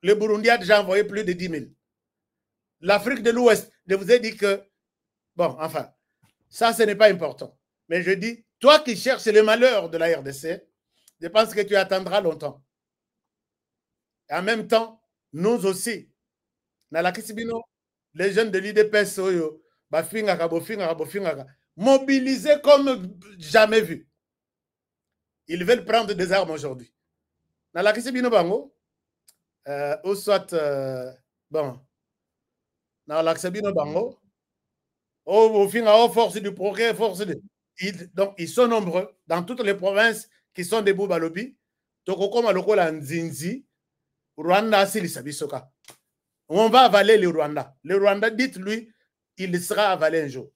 Le Burundi a déjà envoyé plus de 10 000. L'Afrique de l'Ouest, je vous ai dit que, bon, enfin, ça, ce n'est pas important. Mais je dis, toi qui cherches le malheur de la RDC, je pense que tu attendras longtemps. Et en même temps, nous aussi, dans la Kisibino, les jeunes de l'IDPS, mobilisés comme jamais vu. Ils veulent prendre des armes aujourd'hui. Dans la Kisibino Bango, ou soit, bon, dans la Kisibino Bango, au force du progrès, donc, ils sont nombreux dans toutes les provinces qui sont des Boubalobi. Tokokoma lokola Nzinzi, Rwanda, Silisabisoka. On va avaler le Rwanda. Le Rwanda, dites-lui, il sera avalé un jour.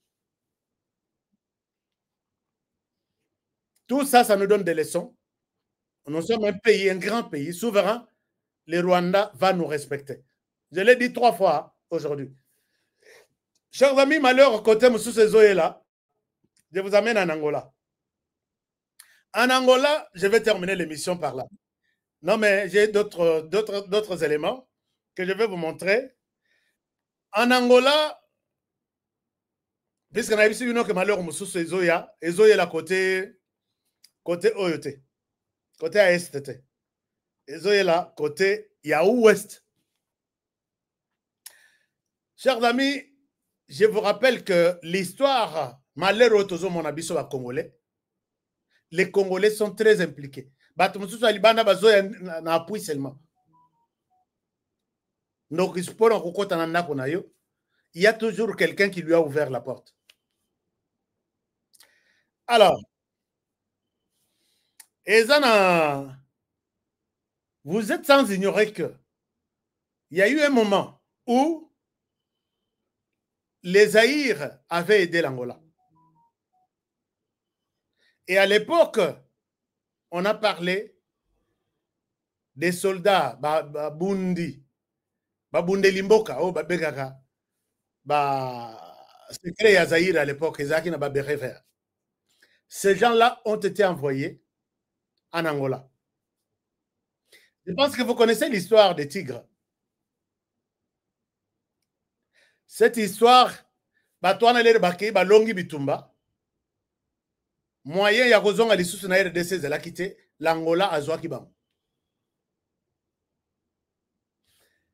Tout ça, ça nous donne des leçons. Nous sommes un pays, un grand pays, souverain. Le Rwanda va nous respecter. Je l'ai dit 3 fois aujourd'hui. Chers amis, malheur, côté Moussou là, je vous amène en Angola. En Angola, je vais terminer l'émission par là. Non, mais j'ai d'autres éléments que je vais vous montrer. En Angola, puisqu'on a vu que malheur Moussou Ezoya là côté OET, côté ASTT. Ezoya là côté Yahoo Ouest. Chers amis, je vous rappelle que l'histoire, malheur autozo mon abisso à Congolais, les Congolais sont très impliqués. Appui seulement. Donc, il y a toujours quelqu'un qui lui a ouvert la porte. Alors, vous êtes sans ignorer que il y a eu un moment où les Zaïres avaient aidé l'Angola. Et à l'époque, on a parlé des soldats, Bundi, Limboka, Begaka, secret à Zaïre à l'époque, Ezaki n'a pas béret vert. Ces gens-là ont été envoyés en Angola. Je pense que vous connaissez l'histoire des tigres. Cette histoire, Longi Bitumba, moyen ya kozonga lisusu na RDC zela kité l'Angola azwa kibango.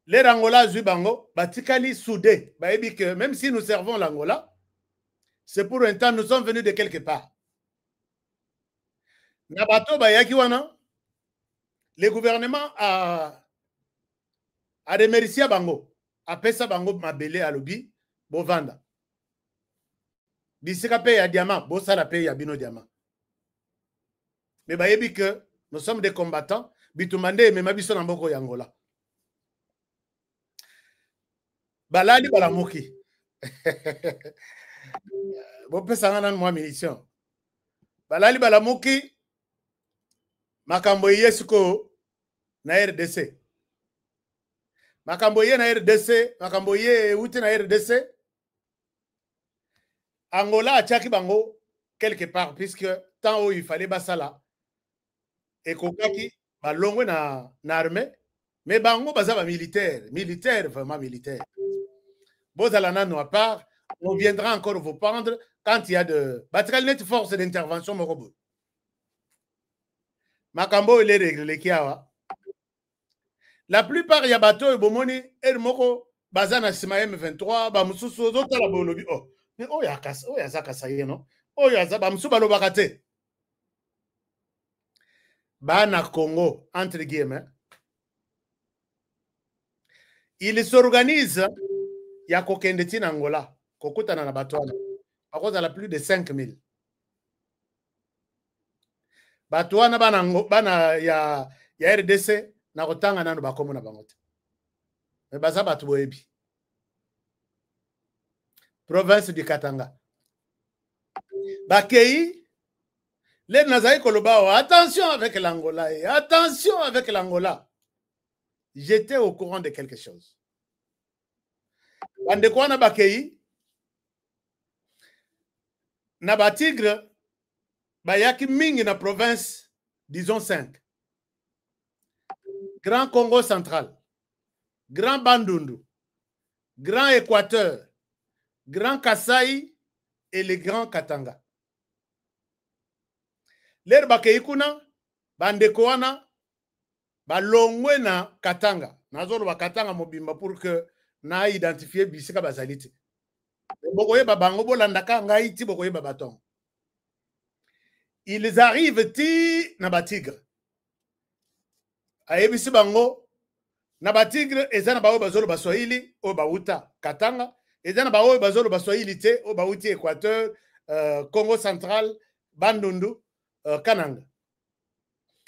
Les Angola azwi bango batikali soudé baebi que même si nous servons l'Angola, c'est pour un temps nous sommes venus de quelque part. Na bato bayaki wana le gouvernement a remercié bango, a pesa bango mabele alobi bovanda. Bisika paye à diamant, bossa la paye à bino diamant. Mais bayebi que nous sommes des combattants, bitumande et même biso namboko yangola. Balali balamoki. Bon pesa ngana moi munition. Balali balamoki makambo yesuko na RDC. Makambo ye na RDC, makambo ye uti na RDC. Angola a tchaki bango quelque part, puisque tant où il fallait basala et kokaki balongwe na armée, mais bango bazaba militaire, vraiment militaire. Bozalana no à part, on viendra encore vous prendre quand il y a de net force d'intervention morobo. Makambo il est réglé kiawa. La plupart ya bateau et bomoni el moko bazana sima M23 ba mususu zota la bolobi oh. Mais oh ya zaka saye no oh ya za ba musu balobaka te bana Congo entre guillemets il s'organise ya kokende tina Angola kokutana na batwana akoza la plus de 5000 batwana bana ya RDC na kotanga nano bakomo na bangote mais baza batu boyebi province du Katanga. Bakei, les Nazaï Kolobao, attention avec l'Angola, attention avec l'Angola. J'étais au courant de quelque chose. Bandekwana Bakei, Naba Tigre, Bayaki Ming na province, disons 5. Grand Congo central, Grand Bandundu, Grand Équateur, Grand Kasaï et le Grand Katanga. L'air Bakeikuna, Bandekoana, balongwe na Katanga. Nazolo ba Katanga mobimba pour que na identifier bisika bazalite. Bokoye babango bolandaka ngai ti bokoye babaton. Ils arrivent ti na batigre. Ayebisi bango na batigre ezana bawo bazolo baswahili o bauta Katanga, ezana bawo bazolo baswahili te o bauti Équateur, Congo central, Bandundu, Kananga.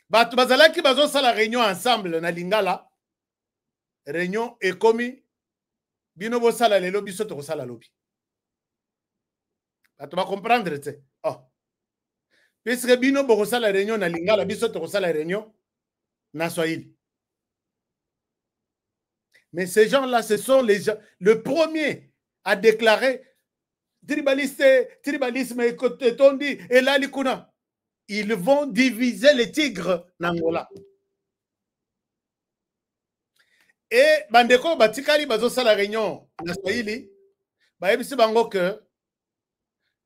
Batu bazalaki bazo sala réunion ensemble na Lingala. Réunion ekomi bino bo sala lelo biso to sala lobi. Batu ba comprendre te. Oh. Puisque bino bo sala réunion na Lingala biso to sala réunion na Swahili. Mais ces gens-là, ce sont les gens, le premier à déclarer tribalisme et là, ils vont diviser les tigres n'Angola. Et bandeko batikali bazo sala réunion na Swahili, ba yebisi bango que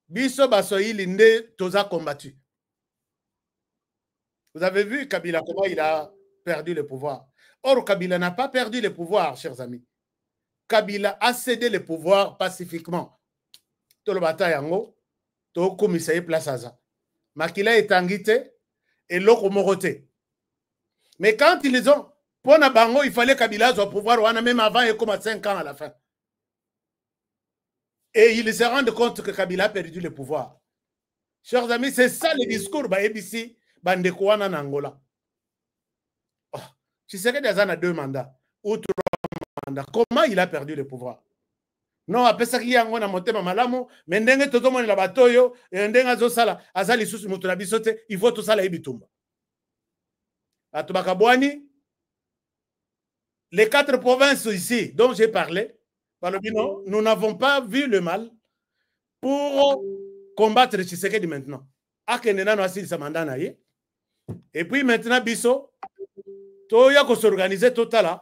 biso ba Swahili nde toza combattu. Vous avez vu Kabila comment il a perdu le pouvoir. Or Kabila n'a pas perdu le pouvoir, chers amis. Kabila a cédé le pouvoir pacifiquement. Tout le bataille yango, to komisa place aza. Makila est angité et l'autre moroté. Mais quand ils ont pour Nabango, il fallait Kabila soit pouvoir même avant et comme à 5 ans à la fin. Et ils se rendent compte que Kabila a perdu le pouvoir. Chers amis, c'est ça le discours ba ABC bandekwana na Angola. Oh, tu sais que des années 2 mandats ou 3 mandats, comment il a perdu le pouvoir? Non, après ça, il y a un monté malamu, mais ndenge tout le monde la batoyo, et ndenge azosala, azali sous mutuna bisote, il faut tout ça la ibitumba. Atubakabwani, les 4 provinces ici dont j'ai parlé, nous n'avons pas vu le mal pour combattre Tshisekedi maintenant. Et puis maintenant, Bisso, Toya ko s'organiser total,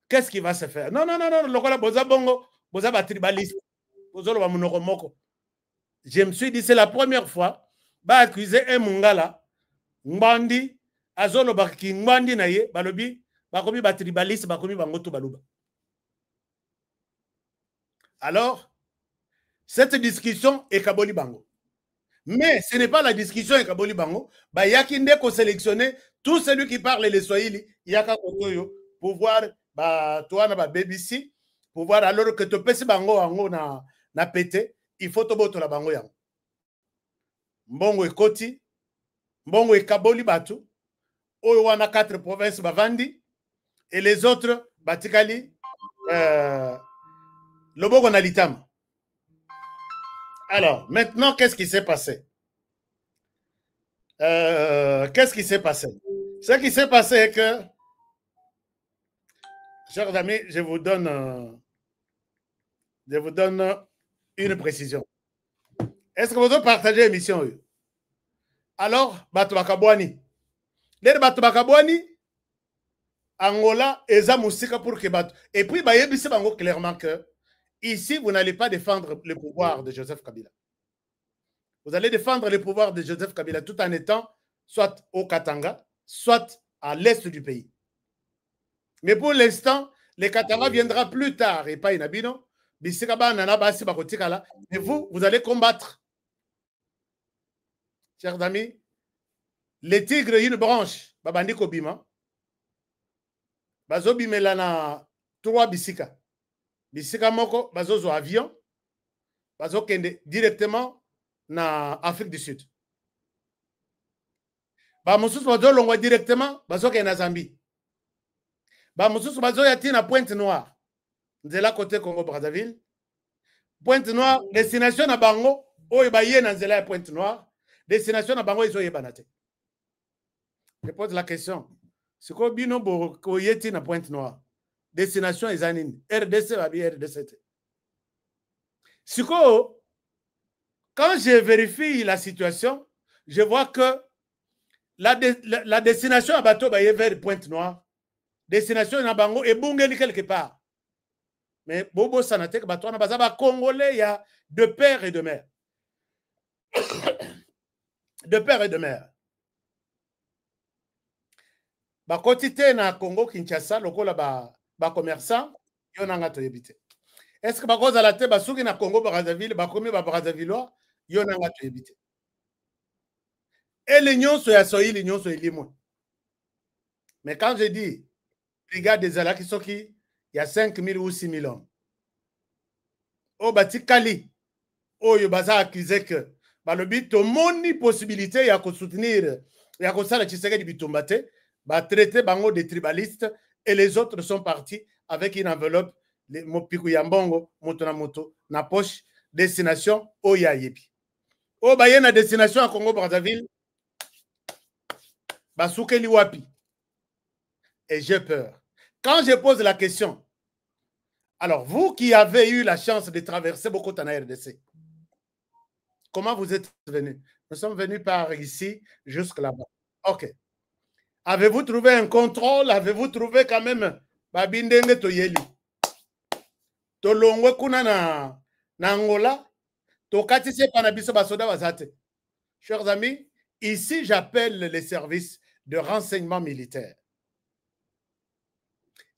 qu'est-ce qui va se faire? Non, non, non, non, le boza bongo, boza ba tribaliste, boza ba munoko moko. Je me suis dit, c'est la première fois, ba accuser un mungala, mbandi, azolo ba ki mbandi na ye, balobi, ba komi ba tribaliste, ba komi ba ngoto baluba. Alors, cette discussion est Kaboli Bango. Mais ce n'est pas la discussion avec Kaboli Bango. Bah, il y a qui n'est qu'au sélectionner tout celui qui parle les Swahili. Il y a qu'à pouvoir, bah, toi, na BBC, pouvoir alors que tu peux Bango Bango na pété, il faut te botter la Bango yang. Mbongo et Koti, Mbongo et Kaboli Batu, Oyo wana 4 provinces Bavandi, et les autres, Batikali, Lobogo na Litama. Alors, maintenant, qu'est-ce qui s'est passé? Qu'est-ce qui s'est passé? Ce qui s'est passé est que, chers amis, je vous donne une précision. Est-ce que vous avez partagé l'émission? Alors, Batubakabwani. Les Batubakabwani, Angola, Eza Moussika pour que Batu. Et puis, Bayebisi Bango clairement que ici, vous n'allez pas défendre le pouvoir de Joseph Kabila. Vous allez défendre le pouvoir de Joseph Kabila tout en étant soit au Katanga, soit à l'est du pays. Mais pour l'instant, le Katanga viendra plus tard et pas Inabino. Mais vous allez combattre. Chers amis, les tigres, une branche, Babandi Kobima, Bazo Bimelana, 3 bisika. Bisika moko bazozo avion bazo kende directement na Afrique du Sud. Ba mususu bazo longwa directement bazo kende na Zambie. Ba mususu bazo yati na Pointe Noire. Nzela côté Congo Brazzaville. Pointe Noire destination na bango oyo baye na nzela ya Pointe Noire. Destination na bango izo yebanate. Je pose la question. C'est quoi bino bo ko yeti na Pointe Noire? Destination Ezanine. RDC va bien RDC. Siko, quand je vérifie la situation, je vois que la destination à bateau va vers Pointe Noire. Destination à Bango et Bungeli quelque part. Mais Bobo Sanatek, bateau na bazaba Congolais, il y a de père et de mère. De père et de mère. bakoti te na Congo Kinshasa lokola ba commerçant yo nanga toyebi te. Est-ce que bakozala te basuki na Congo Brazzaville bakomi ba Brazzavillois yo nanga toyebi te. Et nyonso ya soyili nyonso elimwe. Mais quand je dis brigade des alaki soki il y a 5000 ou 6000 hommes. O batikali oyo baza accusé que balobi to moni possibilité ya ko soutenir ya ko sala Tshisekedi Bitumba te ba traiter bango de tribalistes et les autres sont partis avec une enveloppe mopiku ya mbongo moto na moto na poche destination oya yebi. O ba yena destination à Congo Brazzaville basukeli wapi. Et j'ai peur. Quand je pose la question, alors vous qui avez eu la chance de traverser beaucoup en RDC, comment vous êtes venus? Nous sommes venus par ici jusque là-bas. Ok. Avez-vous trouvé un contrôle? Avez-vous trouvé quand même babindenge toyeli? Tolongwe kuna na Angola? Tokatise panabiso basoda bazate. Chers amis, ici j'appelle les services de renseignement militaire.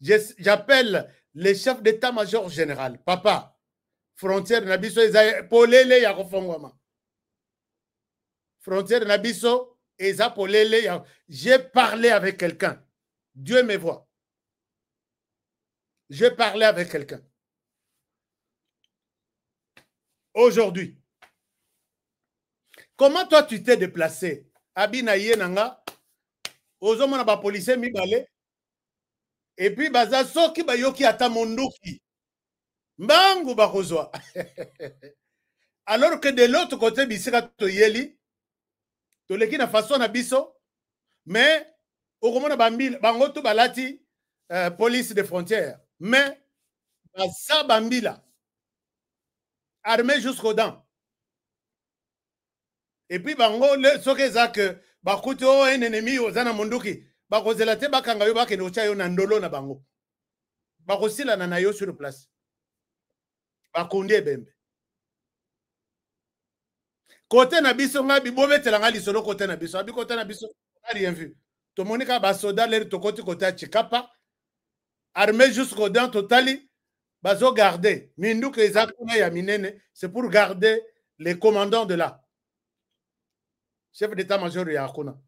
J'appelle les chefs d'état-major général. Papa, frontière Nabiso, polele ya kofongwama. Frontière Nabiso, eza polele ya. J'ai parlé avec quelqu'un. Dieu me voit. J'ai parlé avec quelqu'un. Aujourd'hui, comment toi tu t'es déplacé? Abina Yenanga, ozomona ba policier mibale. Et puis, baza soki bayoki ata monduki. Mbangu bakozwa. Alors que de l'autre côté, bisika toyeli, toleki na façon na biso, mais okomona bambila, bangoto balati police de frontières. Mais, baza bambila, armé jusqu'aux dents. Et puis, bango, soki eza que, bakuti o un ennemi ozana monduki, bakozela te bakanga yo bakende ocha yo na ndolo na bango bakosila na yo sur place bakundi ebembe côté na biso nga bibobetela nga lisolo côté na biso abi côté na biso rien vu to monika ba soda ler to côté Chikapa armé jusqu'au dents totali bazo garder minduka ezakuna ya minene c'est pour garder les commandants de là chef d'état-major ya akuna.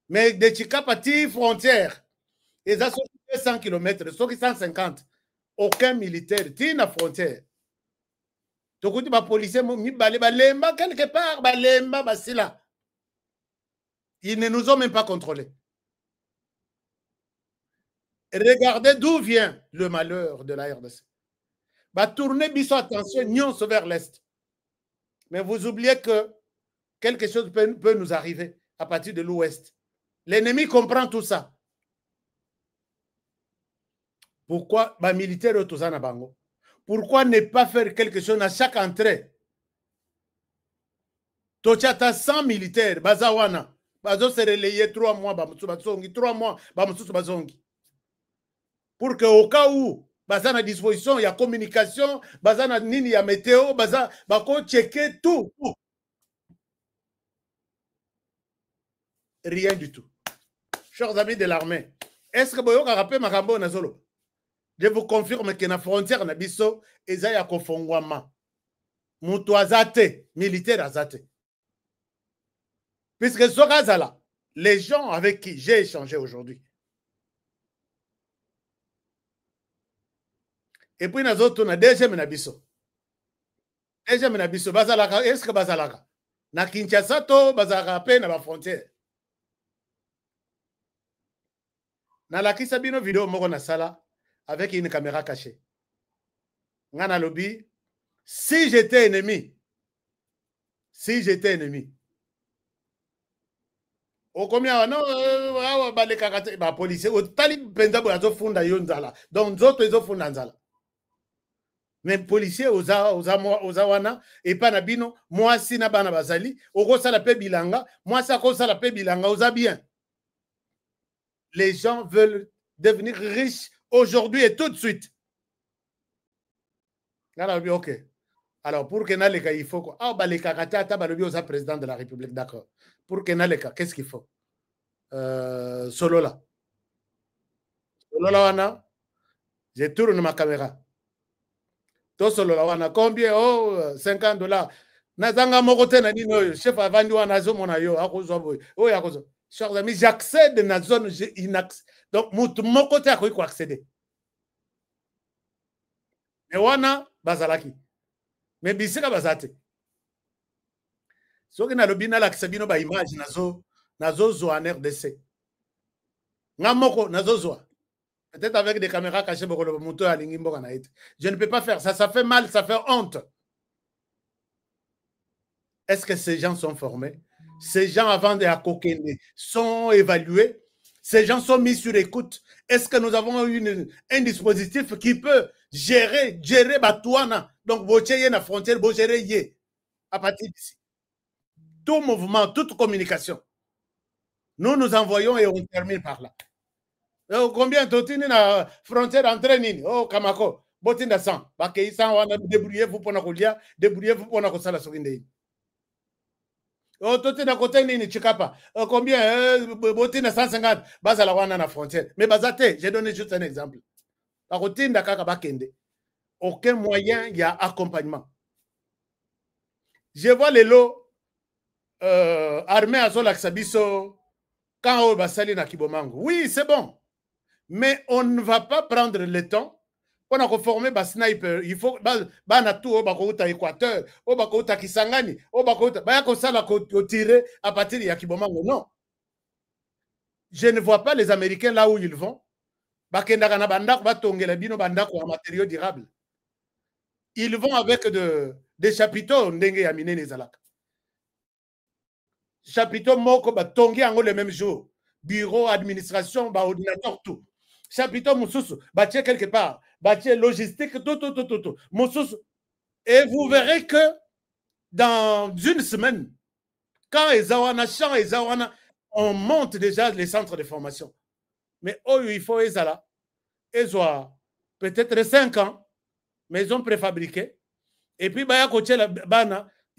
Mais de Chikapa, frontière, ils ont 200 km, 150, aucun militaire, la frontière. Donc, les policiers, quelque part, ils ne nous ont même pas contrôlés. Regardez d'où vient le malheur de la RDC. Tournez biso attention, nions vers l'Est. Mais vous oubliez que quelque chose peut nous arriver à partir de l'Ouest. L'ennemi comprend tout ça. Pourquoi les militaires sont en bango? Pourquoi ne pas faire quelque chose à chaque entrée? Tochata 100 militaires, bazawana, bazo se relayer 3 mois, 3 mois, bazongi. Pour que au cas où, bazana à disposition, il y a communication, bazana nini, il y a météo, bazana, bako checker tout. Rien du tout. Chers amis de l'armée, est-ce que vous avez Makambo Nazolo? Je vous confirme que la frontière na biso ezaya kofongwama. Mutu azate, militaire azate. Puisque Sokazala, les gens avec qui j'ai échangé aujourd'hui. Et puis nazoto na deuxième na biso. Deuxième na biso bazalaka, est-ce que bazalaka? Na Kinshasa to bazalaka pe na ba frontière. Na la kisabino vidéo moko na sala avec une caméra cachée. Ngana lobby, si j'étais ennemi, au combien non les caractères ba policier au tali penza bo azofunda yo nzala donc zoto ezofunda nzala. Mais policier oza wana et pas na bino moi si na bana bazali oko sala pe bilanga moi ça ko sala pe bilanga oza bien. Les gens veulent devenir riches aujourd'hui et tout de suite. Ok. Alors, pour que Naleka, il faut quoi? Ah, bah, les Kakata, balobi osa président de la République, d'accord. Pour que Naleka, qu'est-ce qu'il faut? Solo là. Je tourne ma caméra. Combien? Oh, 50 $. Nazanga mokote na nino chef avandi wana azomona yo akozwa boy. Oh yakozo. Chers amis, j'accède dans la zone donc mutu mokote akoki ko accéder. Mais wana bazalaki. Mais bisika bazate. Soki na lobina la kisabino ba image nazo zo en RDC. Ngamoko nazo zo. Peut-être avec des caméras cachées pour le moto à l'ingimbo na ite. Je ne peux pas faire ça, ça fait mal, ça fait honte. Est-ce que ces gens sont formés? Ces gens, avant de la coquiner, sont évalués? Ces gens sont mis sur écoute? Est-ce que nous avons un dispositif qui peut gérer Batouana? Donc, vous gérez la frontière, vous gérez à partir d'ici. Tout mouvement, toute communication. Nous envoyons et on termine par là. Combien de la frontière entraîne? Oh, Kamako, Botinda 100. Débrouillez-vous pour la débrouillez-vous pour la salle. Oh, tout est à côté de Chikapa. Combien? Botina 150. Basa la wana na frontière. Mais Bazate, j'ai donné juste un exemple. La routine d'Akaka Bakende. Aucun moyen, il y a accompagnement. Je vois les lots armés à Zolaksabiso quand on va salir na Kibomango. Oui, c'est bon. Mais on ne va pas prendre le temps. On a reformé des snipers. Il faut que Équateur, Bakouta Kisangani, tirer à partir de Yakibomango. Non. Je ne vois pas les Américains là où ils vont. Matériaux durables. Ils vont avec des chapiteaux. Chapiteaux moko batongi le même jour. Bureau, administration, ordinateur, tout. Chapiteau Moussous, bâtir quelque part. Bâtir logistique, tout. Moussous. Et vous verrez que dans une semaine, quand Ezawana, Champ Ezawana, on monte déjà les centres de formation. Mais il faut Ezala. Ezoa, peut-être 5 ans, maison préfabriquée. Et puis,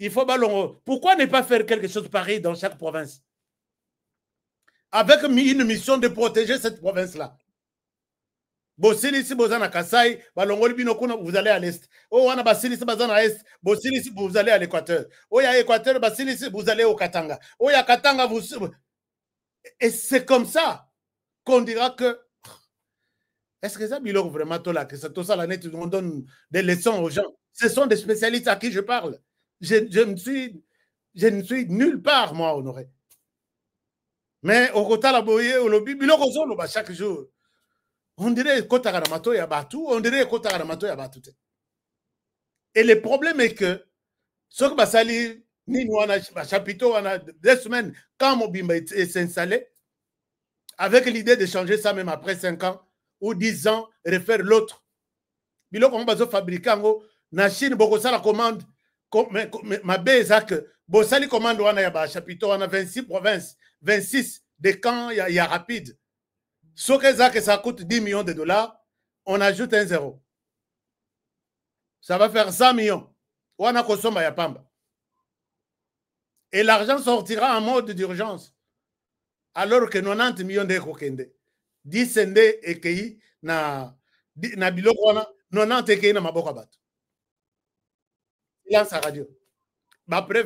il faut ballon. Pourquoi ne pas faire quelque chose pareil dans chaque province? Avec une mission de protéger cette province-là. Bossili si bozana Kasai, balongoli binokuna, vous allez à l'est. Oh, wana basili si bazana à l'est, Bossili si vous allez à l'équateur. Oh, il y a Équateur, basili si vous allez au Katanga. Oh, il y a Katanga, vous. Et c'est comme ça qu'on dira que. Est-ce que ça, Bilok, vraiment, tout ça, l'année, on donne des leçons aux gens? Ce sont des spécialistes à qui je parle. Je ne suis nulle part, moi, Honoré. Mais au côté de la boye, au lobby, chaque jour. On dirait que on dirait que et le problème est que ce que Basali, chapiteau, 2 semaines, quand Mobimba est installé, avec l'idée de changer ça même après 5 ans ou 10 ans, refaire l'autre. Bilok on va fabriquer en Chine, Bokosa la commande, ma bête, Bossali commande, on a chapiteau, on a 26 provinces, 26 des camps, il y a rapide. Sauf que ça coûte 10 millions de $, on ajoute un zéro. Ça va faire 100 millions. On a consommé à Pamba. Et l'argent sortira en mode d'urgence. Alors que 90 millions de kokende. 10 sende ekei na biloko wana 90 ekei na maboka bato. Silence à radio. Après,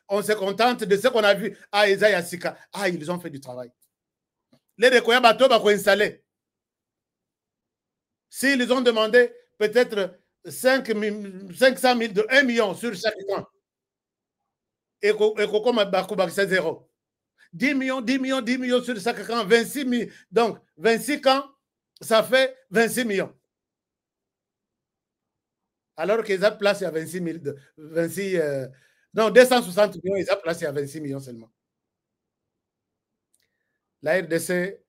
on se contente de ce qu'on a vu. Ah, Esaïa Sika. Ah, ils ont fait du travail. Les Rekoya Bato va installer. S'ils ont demandé peut-être 500 000 de 1 million sur chaque camp, et comme c'est 0. 10 millions sur chaque camp, 26 000. Donc, 26 camps, ça fait 26 millions. Alors qu'ils ont placé à 26 000, 260 millions, ils ont placé à 26 millions seulement. La RDC,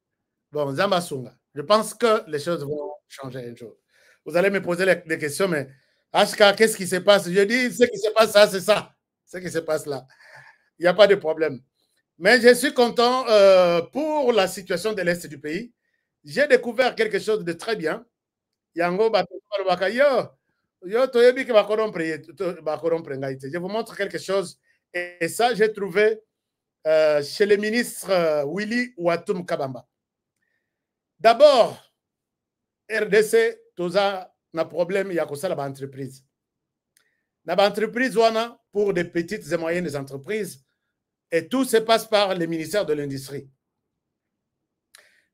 bon, Zambasunga, je pense que les choses vont changer un jour. Vous allez me poser des questions, mais HK, qu'est-ce qui se passe? Je dis, ce qui se passe, ça, c'est ça. Ce qui se passe là. Il n'y a pas de problème. Mais je suis content pour la situation de l'Est du pays. J'ai découvert quelque chose de très bien. Yango je vous montre quelque chose. Et ça, j'ai trouvé chez le ministre Willy Ouatoum Kabamba. D'abord, RDC, toza na problème ya kosala ba entreprise. Na ba entreprise wana pour des petites et moyennes entreprises et tout se passe par le ministère de l'Industrie.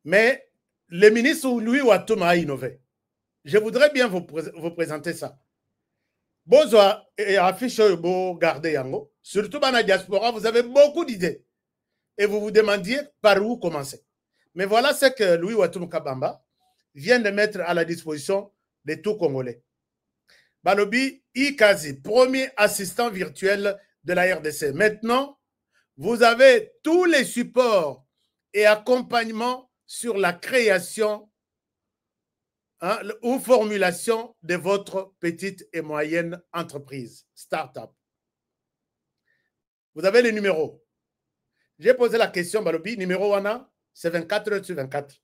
Mais le ministre Louis Watoum a innové. Je voudrais bien vous présenter ça. Bozwa et affiche beau garder yango. Surtout dans la diaspora, vous avez beaucoup d'idées. Et vous vous demandiez par où commencer. Mais voilà ce que Louis Watoum Kabamba vient de mettre à la disposition de tout Congolais. Balobi Ikazi, premier assistant virtuel de la RDC. Maintenant, vous avez tous les supports et accompagnements sur la création ou formulation de votre petite et moyenne entreprise, start-up. Vous avez les numéros. J'ai posé la question, Balobi, numéro 1, c'est 24 sur 24.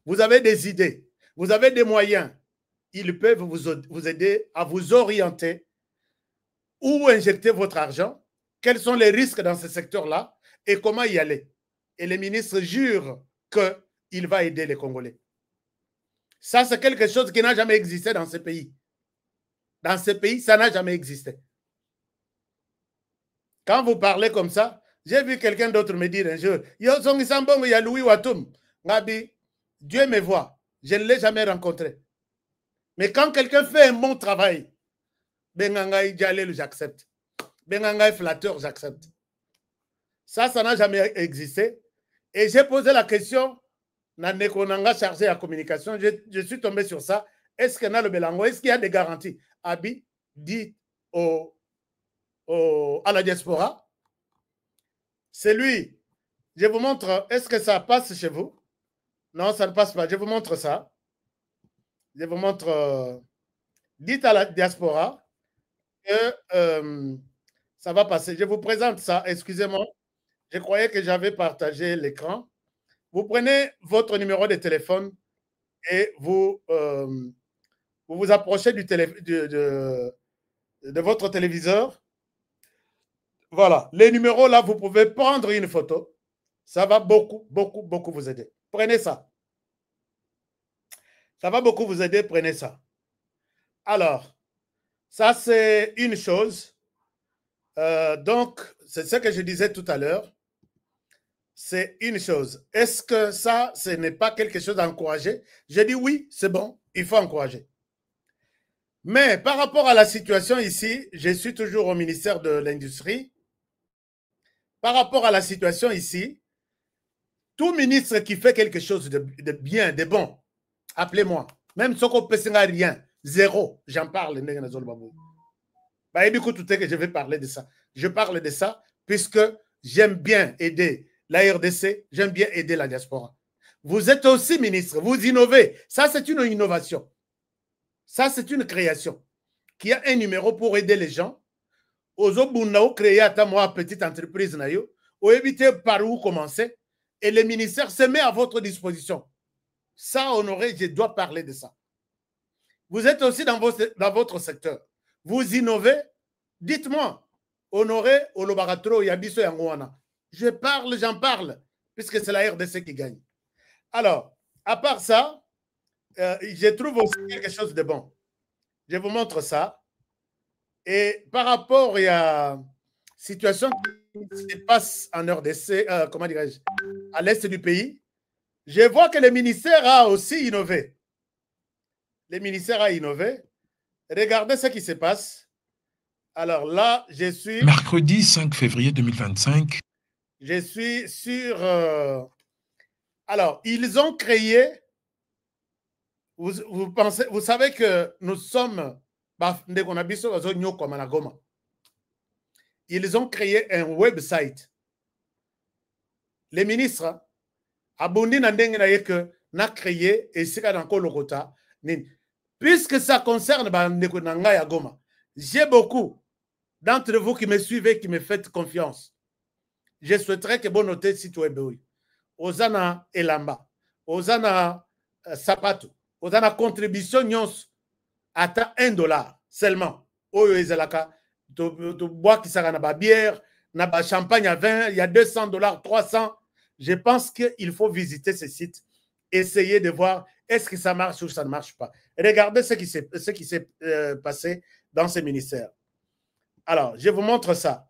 Vous avez des idées, vous avez des moyens. Ils peuvent vous aider à vous orienter, où injecter votre argent, quels sont les risques dans ce secteur-là et comment y aller. Et le ministre jure qu'il va aider les Congolais. Ça, c'est quelque chose qui n'a jamais existé dans ce pays. Dans ce pays, ça n'a jamais existé. Quand vous parlez comme ça, j'ai vu quelqu'un d'autre me dire un jour, Yo Song Sambongo, il y a Louis Watoum. Ngabi, Dieu me voit, je ne l'ai jamais rencontré. Mais quand quelqu'un fait un bon travail, Bengangaï Djalel, j'accepte. Bengangaï flatteur, j'accepte. Ça n'a jamais existé. Et j'ai posé la question, Nanekonanga chargé à communication, je suis tombé sur ça. Est-ce qu'il y a le Belango? Est-ce qu'il y a des garanties? Abi dit à la diaspora, c'est lui. Je vous montre, est-ce que ça passe chez vous? Non, ça ne passe pas. Je vous montre ça. Je vous montre, dites à la diaspora que ça va passer. Je vous présente ça, excusez-moi. Je croyais que j'avais partagé l'écran. Vous prenez votre numéro de téléphone et vous vous approchez de votre téléviseur. Voilà, les numéros là, vous pouvez prendre une photo. Ça va beaucoup vous aider. Prenez ça. Ça va beaucoup vous aider, prenez ça. Alors, ça c'est une chose. Donc, c'est ce que je disais tout à l'heure. C'est une chose. Est-ce que ça, ce n'est pas quelque chose à encourager? J'ai dit oui, c'est bon, il faut encourager. Mais par rapport à la situation ici, je suis toujours au ministère de l'Industrie. Par rapport à la situation ici, tout ministre qui fait quelque chose de bien, de bon, appelez-moi. Même si on ne peut rien, zéro, j'en parle. Bah, écoutez que je vais parler de ça. Je parle de ça puisque j'aime bien aider la RDC, j'aime bien aider la diaspora. Vous êtes aussi ministre, vous innovez. Ça, c'est une innovation. Ça, c'est une création. Qui a un numéro pour aider les gens. Aux autres, créer à moi petite entreprise, ou éviter par où commencer. Et le ministère se met à votre disposition. Ça, Honoré, je dois parler de ça. Vous êtes aussi dans votre secteur. Vous innovez. Dites-moi, Honoré, Olobaratro, Yabiso Yangouana. Je parle, j'en parle, puisque c'est la RDC qui gagne. Alors, à part ça, je trouve aussi quelque chose de bon. Je vous montre ça. Et par rapport à la situation qui se passe en RDC, comment dirais-je, à l'est du pays, je vois que le ministère a aussi innové. Le ministère a innové. Regardez ce qui se passe. Alors là, je suis... Mercredi 5 février 2025. Je suis sur... Alors, ils ont créé... Vous savez que nous sommes... Ils ont créé un website. Les ministres ont créé et c'est dans Kolokota. Puisque ça concerne Goma, j'ai beaucoup d'entre vous qui me suivez, qui me faites confiance. Je souhaiterais que vous notez site web. Ozana Elamba, Ozana Sapato, Ozana contribution nyons ata $1 seulement. Oyo ezalaka to bois qui sera na ba bière, na ba champagne à 20, il y a $200, 300. Je pense qu'il faut visiter ce site essayer de voir est-ce que ça marche ou ça ne marche pas. Regardez ce qui s'est passé dans ces ministères. Alors, je vous montre ça.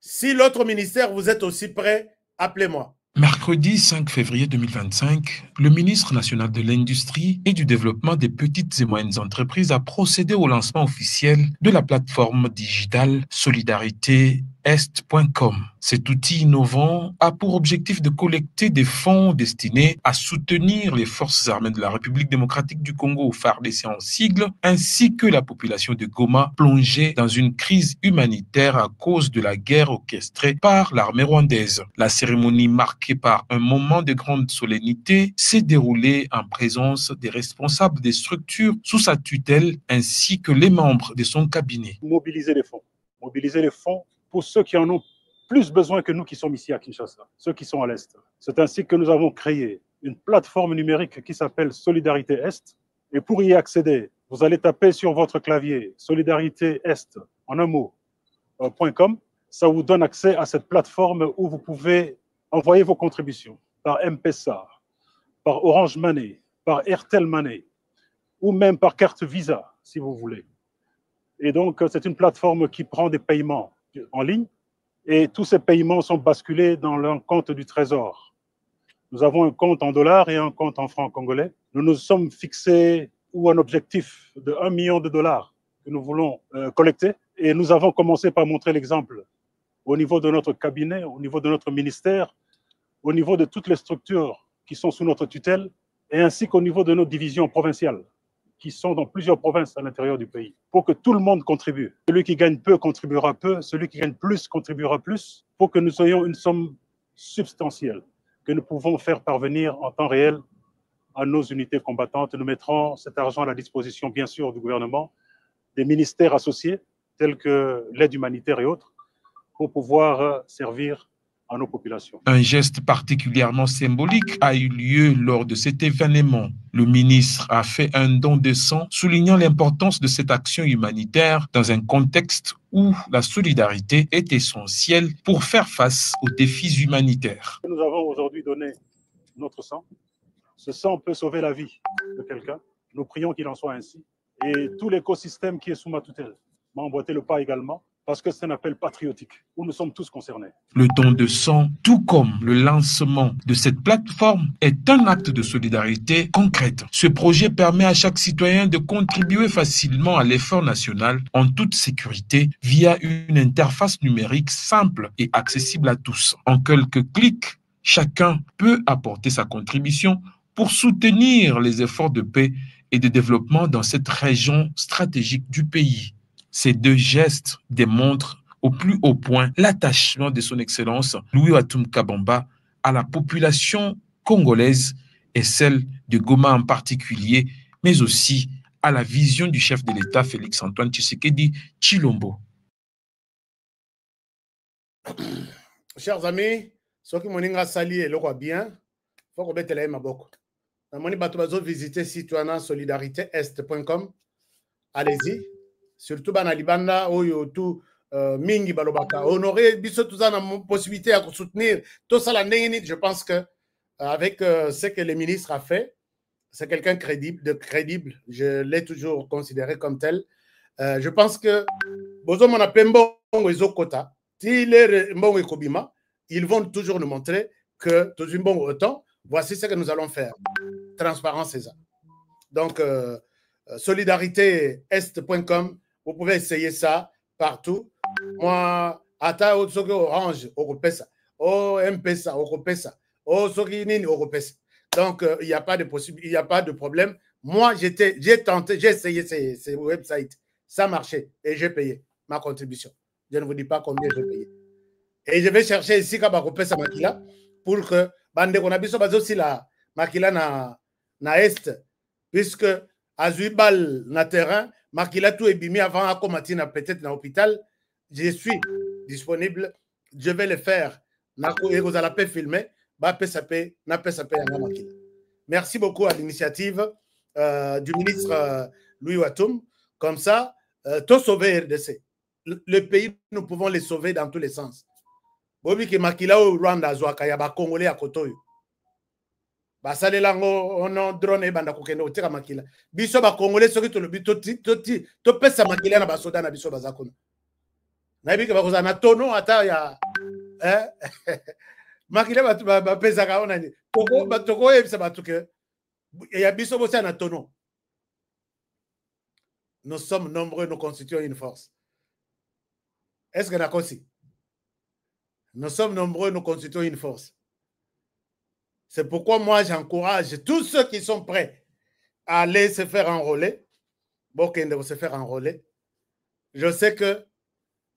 Si l'autre ministère, vous êtes aussi prêt, appelez-moi. Mercredi 5 février 2025, le ministre national de l'Industrie et du Développement des petites et moyennes entreprises a procédé au lancement officiel de la plateforme digitale solidaritéest.com. Cet outil innovant a pour objectif de collecter des fonds destinés à soutenir les forces armées de la République démocratique du Congo, FARDC en sigle, ainsi que la population de Goma plongée dans une crise humanitaire à cause de la guerre orchestrée par l'armée rwandaise. La cérémonie marquée par un moment de grande solennité s'est déroulée en présence des responsables des structures sous sa tutelle ainsi que les membres de son cabinet. Mobiliser les fonds pour ceux qui en ont plus besoin que nous qui sommes ici à Kinshasa, ceux qui sont à l'Est. C'est ainsi que nous avons créé une plateforme numérique qui s'appelle Solidarité Est. Et pour y accéder, vous allez taper sur votre clavier Solidarité Est, en un mot, .com. Ça vous donne accès à cette plateforme où vous pouvez envoyer vos contributions par M-Pesa, par Orange Money, par Airtel Money, ou même par carte Visa, si vous voulez. Et donc, c'est une plateforme qui prend des paiements en ligne et tous ces paiements sont basculés dans un compte du Trésor. Nous avons un compte en dollars et un compte en francs congolais. Nous nous sommes fixés un objectif de 1 million de dollars que nous voulons collecter et nous avons commencé par montrer l'exemple au niveau de notre cabinet, au niveau de notre ministère, au niveau de toutes les structures qui sont sous notre tutelle et ainsi qu'au niveau de nos divisions provinciales qui sont dans plusieurs provinces à l'intérieur du pays, pour que tout le monde contribue. Celui qui gagne peu contribuera peu, celui qui gagne plus contribuera plus, pour que nous ayons une somme substantielle que nous pouvons faire parvenir en temps réel à nos unités combattantes. Nous mettrons cet argent à la disposition, bien sûr, du gouvernement, des ministères associés, tels que l'aide humanitaire et autres, pour pouvoir servir à nos populations. Un geste particulièrement symbolique a eu lieu lors de cet événement. Le ministre a fait un don de sang, soulignant l'importance de cette action humanitaire dans un contexte où la solidarité est essentielle pour faire face aux défis humanitaires. Nous avons aujourd'hui donné notre sang. Ce sang peut sauver la vie de quelqu'un. Nous prions qu'il en soit ainsi. Et tout l'écosystème qui est sous ma tutelle m'a emboîté le pas également, parce que c'est un appel patriotique où nous sommes tous concernés. Le don de sang, tout comme le lancement de cette plateforme, est un acte de solidarité concrète. Ce projet permet à chaque citoyen de contribuer facilement à l'effort national en toute sécurité via une interface numérique simple et accessible à tous. En quelques clics, chacun peut apporter sa contribution pour soutenir les efforts de paix et de développement dans cette région stratégique du pays. Ces deux gestes démontrent au plus haut point l'attachement de son Excellence Louis Watum Kabamba à la population congolaise et celle de Goma en particulier, mais aussi à la vision du chef de l'État Félix-Antoine Tshisekedi Tshilombo. Chers amis, ceux qui m'ont sali et le roi bien, il faut que vous ayez ma boque. Vous visiter site solidaritéest.com. Allez-y. Surtout dans Libanda, tout mingi balobaka. Honorer biso tout ça na possibilité à soutenir tout ça la néni. Je pense que avec ce que le ministre a fait, c'est quelqu'un crédible. Je l'ai toujours considéré comme tel. Je pense que bozo mon appelé mbongo ezokota. Si les mbongo ekobima, ils vont toujours nous montrer que tout un bon autant. Voici ce que nous allons faire. Transparence, c'est ça. Donc solidaritéest.com. Vous pouvez essayer ça partout. Moi, ata soki Orange, okopesa. Oh, M-Pesa, okopesa. Oh, soki nini, okopesa. Donc, il n'y a pas de possibilité, il n'y a pas de problème. Moi, j'ai tenté, j'ai essayé ces websites. Ça marchait et j'ai payé ma contribution. Je ne vous dis pas combien j'ai payé. Et je vais chercher ici quand okopesa makila pour que bande qu'on a biso bazo si la makila na est puisque azuibal na terrain Makila tout est bimi avant à commatina peut-être dans l'hôpital. Je suis disponible. Je vais le faire. Vous allez pas filmer. Merci beaucoup à l'initiative du ministre Louis Watum. Comme ça, tout sauver RDC. Le pays, nous pouvons les sauver dans tous les sens. bobi ke makila o Rwanda azwaka ya ba Congolais ya kotoyo basalela ono drone banda kokende oteka makila biso ba Congolais soki tolobi to pesa makila na basoda na biso bazakona na bike bakoza na tono ata ya makila ba pesa ka ona ni toko yebisa batuke ya biso bosa na tono. Nous sommes nombreux, nous constituons une force. Est-ce que d'accord aussi? Nous sommes nombreux, nous constituons une force. C'est pourquoi moi j'encourage tous ceux qui sont prêts à aller se faire enrôler. Bokende se faire enrôler. Je sais que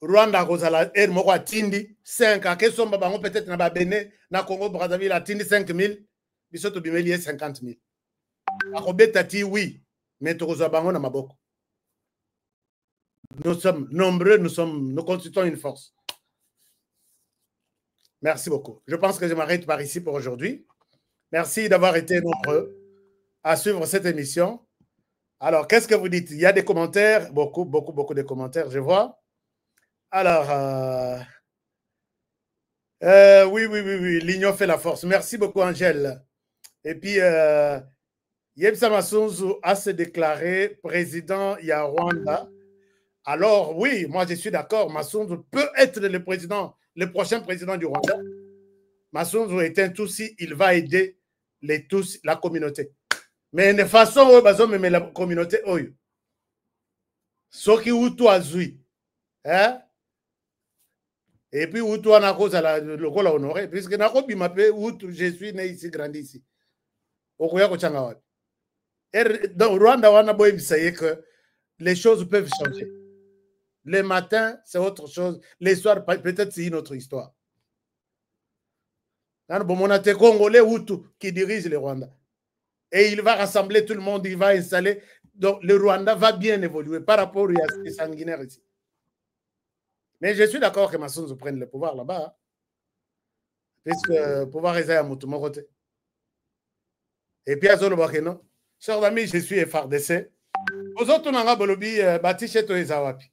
Rwanda Rosala et Moko Tindi 5 à que sont babango peut-être na Bénin na Congo Brazzaville a Tindi 5000 bisoto bimeli 50000. Akobetati oui mais tokoza bango na maboko. Nous sommes nombreux, nous constituons une force. Merci beaucoup. Je pense que je m'arrête par ici pour aujourd'hui. Merci d'avoir été nombreux à suivre cette émission. Alors, qu'est-ce que vous dites? Il y a des commentaires, beaucoup de commentaires, je vois. Alors, oui, l'union fait la force. Merci beaucoup, Angèle. Et puis, Yebsa Masunzu a se déclaré président ya Rwanda. Alors, oui, moi je suis d'accord, Masunzu peut être le prochain président du Rwanda. Masunzu est un Tutsi, il va aider les Tutsis, la communauté. Mais de façon où la communauté, ce qui est tout azui, hein? Et puis où tout en a cause à le rôle honoré, puisque Nakobi m'appelle où je suis né ici, grandi ici. Au Koyako dans Rwanda, on a beau essayer que les choses peuvent changer. Les matins, c'est autre chose. Les soirs, peut-être c'est une autre histoire. On a des Congolais Hutu qui dirigent le Rwanda. Et il va rassembler tout le monde, il va installer. Donc le Rwanda va bien évoluer par rapport à ces sanguinaires ici. Mais je suis d'accord que Masunzu prenne le pouvoir là-bas. Puisque le pouvoir est à mon côté. Et puis à Zolobakeno, chers amis, je suis FRDC. Aux autres, on a bolobi bâti to ezawapi.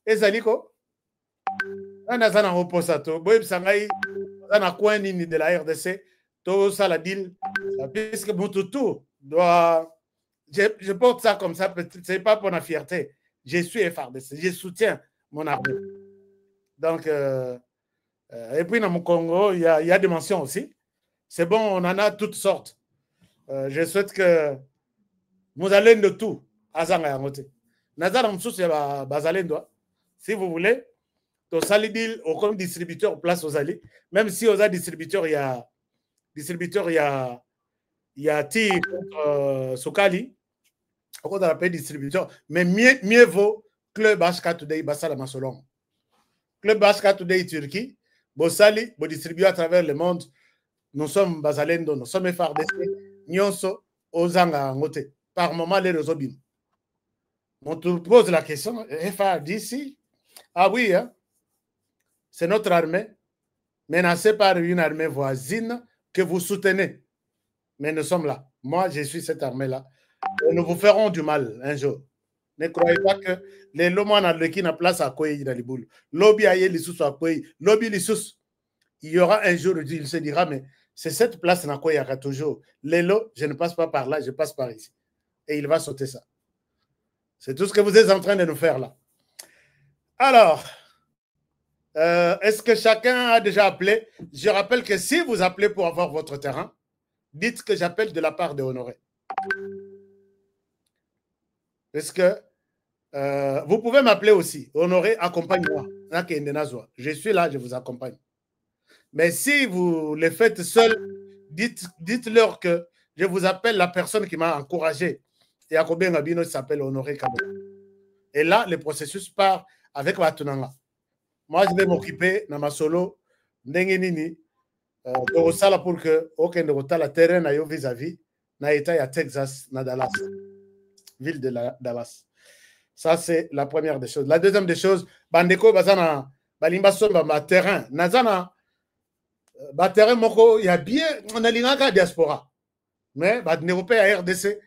Ezaliko, on a zana reposato. Boyeb sangai, zana coin nini de la RDC. Tout ça la deal. Puisque Moutoutou doit. Je porte ça comme ça, c'est pas pour la fierté. Je suis FRDC, je soutiens mon armée. Donc, et puis dans mon Congo, il y a des mentions aussi. C'est bon, on en a toutes sortes. Je souhaite que vous allez de tout. Azanga yangote. Nazar Msous, si vous voulez, au Salidil, au comme distributeur, place aux alliés. Même si aux distributeurs, il y a Ti contre Sokali. On appelle distributeur. Mais mieux vaut Club HK Today, Bassala Masolong. Club HK Today Turquie, Bossali, vous distribuez à travers le monde. Nous sommes Bazalendo, nous sommes FRDC, Nyonso, Ozanga Angote. Par moment, les réseaux BIM. On te pose la question, FRDC, ah oui, hein? C'est notre armée, menacée par une armée voisine que vous soutenez. Mais nous sommes là. Moi, je suis cette armée-là. Nous vous ferons du mal un jour. Ne croyez pas que les lomans qui n'ont place à quoi dans les boules. Lobby aïe les sous à quoi. Lobby les sous. Il y aura un jour où il se dira, mais c'est cette place dans quoi il y aura toujours. Les lots, je ne passe pas par là, je passe par ici. Et il va sauter ça. C'est tout ce que vous êtes en train de nous faire là. Alors, est-ce que chacun a déjà appelé? Je rappelle que si vous appelez pour avoir votre terrain, dites que j'appelle de la part de Honoré. Est-ce que vous pouvez m'appeler aussi? Honoré, accompagne-moi. Je suis là, je vous accompagne. Mais si vous le faites seul, dites-leur que je vous appelle la personne qui m'a encouragé. Et Akobé Ngabino s'appelle Honoré Kabila. Et là, le processus part avec Watunanga. Moi, je vais m'occuper dans ma solo, Ndengenini, pour que aucun de la terrain aille vis-à-vis, na état à Texas, na Dallas, ville de Dallas. Ça, c'est la première des choses. La deuxième des choses, Bandeko, Bazana, Balimba Somba, ma terrain, Nazana, terrain moko, il y a bien, on a l'inaka diaspora. Mais, Badneropé à RDC,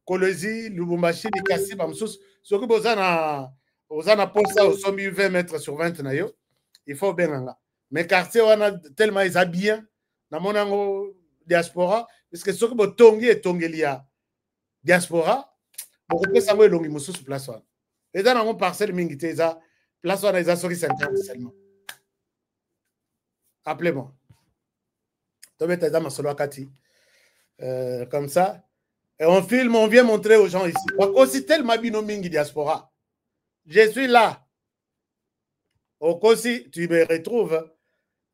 Kolezi, Lubumbashi, Likasi, Bamsous, ce que Bozana, Ozana Posa, au sommet 20 mètres sur 20, il faut bien. Mais quartier, on a tellement bien. Dans mon diaspora, parce que ce que vous tongi et tongelia diaspora, vous pouvez savoir longi musu sur place. Et dans mon parcelle mingité, place on a des assoris 50 seulement. Appelez-moi. Comme ça. Et on filme, on vient montrer aux gens ici. Aussi tellement binomingi diaspora. Je suis là. Aussi, tu me retrouves.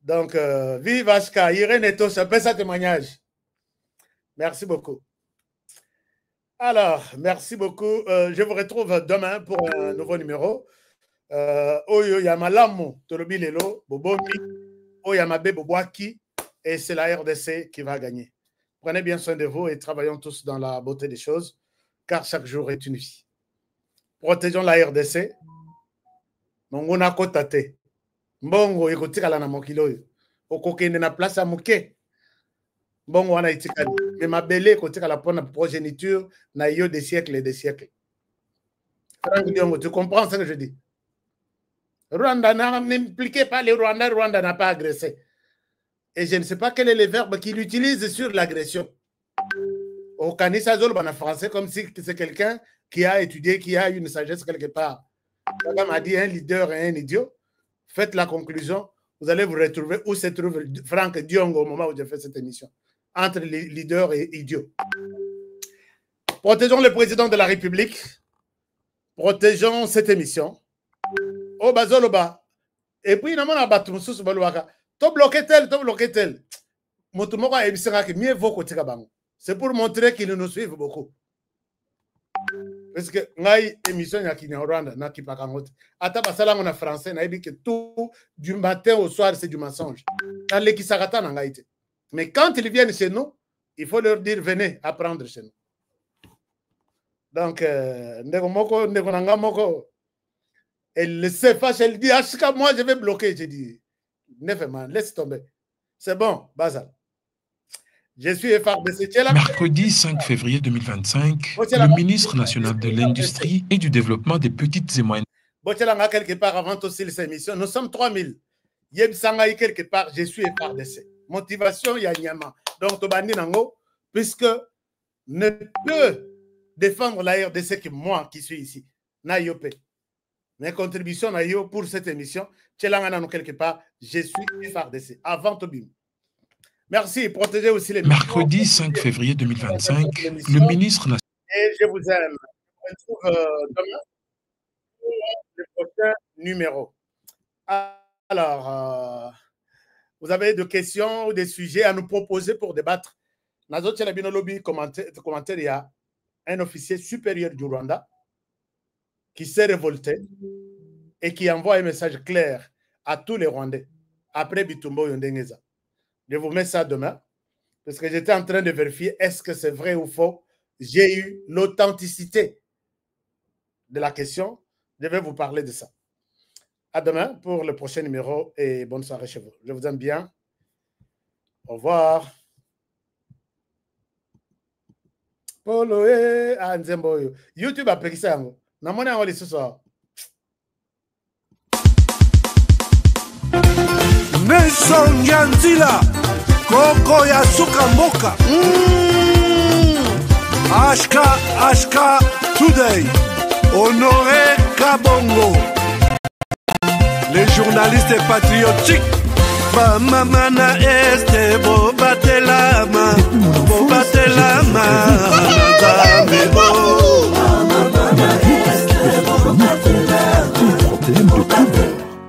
Donc, vive Ashka, Irène et Tosha, fais sa témoignage. Merci beaucoup. Alors, merci beaucoup. Je vous retrouve demain pour un nouveau numéro. Oyo Yamalamu, Tolobi Lelo, Bobomi, Oyamabe Boboaki, et c'est la RDC qui va gagner. Prenez bien soin de vous et travaillons tous dans la beauté des choses, car chaque jour est une vie. Protégeons la RDC. Mongona kotate. Mbongo ekotikala na mokilo yo. Okokende na place ya moke. Mbongo wana itikali. Mais mabele ekotikala pona progéniture na yo des siècles et des siècles. Franck Diongo, tu comprends ce que je dis? Rwanda n'impliquez pas les Rwandais. Rwanda n'a pas agressé. Et je ne sais pas quel est le verbe qu'il utilise sur l'agression. Au Kanisa Zol, en français, comme si c'est quelqu'un qui a étudié, qui a une sagesse quelque part. Kagame a dit un leader et un idiot. Faites la conclusion. Vous allez vous retrouver où se trouve Franck Diongo au moment où j'ai fait cette émission. Entre leader et idiot. Protégeons le président de la République. Protégeons cette émission. Oh, Bazoloba. Et puis, nous avons battu Moussous Balouaka. Tu bloqué tel. C'est pour montrer qu'ils nous suivent beaucoup. Parce que ngai émission ya Kinyarwanda na kipakangote. Ata basala ngona français na que tout du matin au soir c'est du mensonge. Dans les kisarata na ngai. Mais quand ils viennent chez nous, il faut leur dire venez apprendre chez nous. Donc ndeko nanga moko elle se fâche, elle dit Ashka moi je vais bloquer, j'ai dit nevermind, laisse tomber. C'est bon, Bazal. Je suis FRDC. Mercredi 5 février 2025, le ministre national de l'Industrie et du Développement des petites et moyennes. Quelque part avant aussi cette émission, nous sommes 3000. Yebsangaï quelque part, je suis FRDC. Motivation, il y a Nyama. Donc, Tobandi Nango, puisque ne peut défendre la RDC que moi qui suis ici. Nayope. Mes contributions Nayo pour cette émission, Tchelangana quelque part, je suis FRDC. Avant Tobim. Merci. Protégez aussi les Mercredi 5 février 2025, le ministre national. Et je vous aime. On se retrouve demain pour le prochain numéro. Alors, vous avez des questions ou des sujets à nous proposer pour débattre. Nazo Tchelabino Lobby, commentaire, il y a un officier supérieur du Rwanda qui s'est révolté et qui envoie un message clair à tous les Rwandais après Bitumbo Yondengeza. Je vous mets ça demain, parce que j'étais en train de vérifier est-ce que c'est vrai ou faux. J'ai eu l'authenticité de la question. Je vais vous parler de ça. À demain pour le prochain numéro et bonne soirée chez vous. Je vous aime bien. Au revoir. Polo et Anzemboyo. YouTube a pris ça. Namone a ce soir. Nelson Yanzila, Koko ya Suka Mboka. Ashka Today, Honoré Kabongo. Les journalistes patriotiques. Bamamana este Bobatelama, Bobatelama.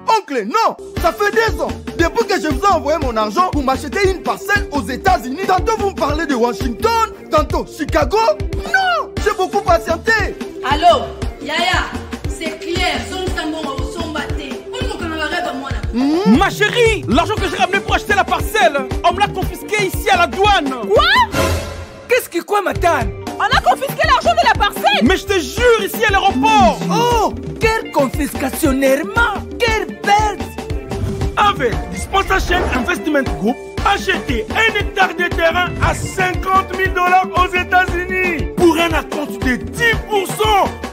Oncle, non, ça fait 2 ans. Depuis que je vous ai envoyé mon argent pour m'acheter une parcelle aux États-Unis, tantôt vous me parlez de Washington, tantôt Chicago. Non, j'ai beaucoup patienté. Allô, Yaya, c'est clair. Ma chérie, l'argent que j'ai ramené pour acheter la parcelle, on me l'a confisqué ici à la douane. Quoi? Qu'est-ce qui quoi, Matane? On a confisqué l'argent de la parcelle. Mais je te jure, ici à l'aéroport. Oh, quelle confiscationnairement, quelle perte. Avec Dispensa Chain Investment Group, achetez 1 hectare de terrain à $50 000 aux États-Unis. Pour pour un acompte de 10%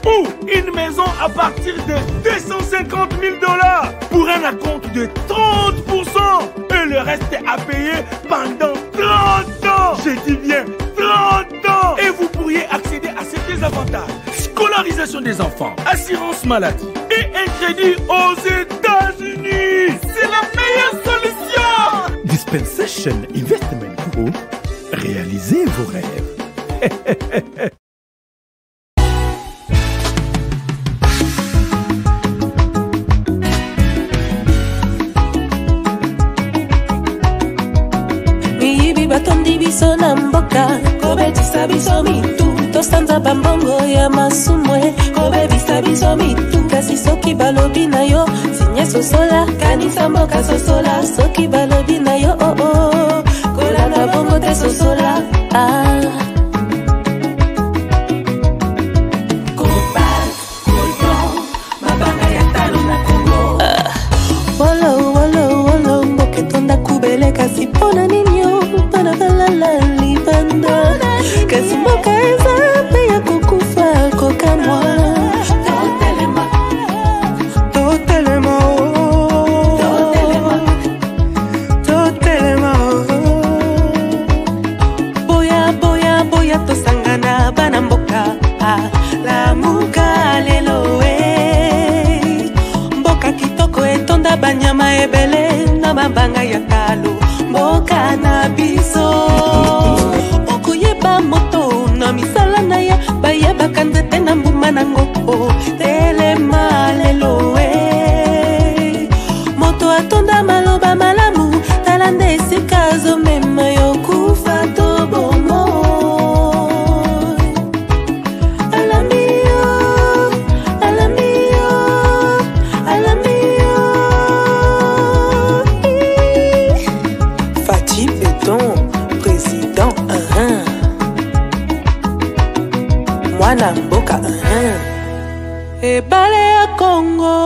ou une maison à partir de 250 000 $ pour un acompte de 30% et le reste à payer pendant 30 ans. Je dis bien 30 ans. Et vous pourriez accéder à ces avantages: scolarisation des enfants, assurance maladie et un crédit aux États-Unis. C'est la meilleure solution. Dispensation Investment Group, réalisez vos rêves. Miyibi batondi biso na mboka, kobetisa biso mitu, tosanza bambongo ya masumwe, kobebisa biso mitu. Kasi soki balobi na yo sinye sosola, kanisa mboka sosola. Soki balobi na yo oh oh, kolanda bongo te sosola. Wolo wolo wolo mboke tonda kubele kasi pona ninyo pana balala libanda kasi mboka eza pe ya kukufa kokamwa totelema totelema totelema boya boya boya tosangana bana mboka la muka lelo mboka kitoko etonda banyama ebele na mabanga ya talo mboka na biso okoyeba moto na misala na ya bayebaka nzete na mbuma na ngoko telema lelo moto atonda maloba malamu tala nde esika azomema yo kufa to bomo mwana mboka ebale ya Kongo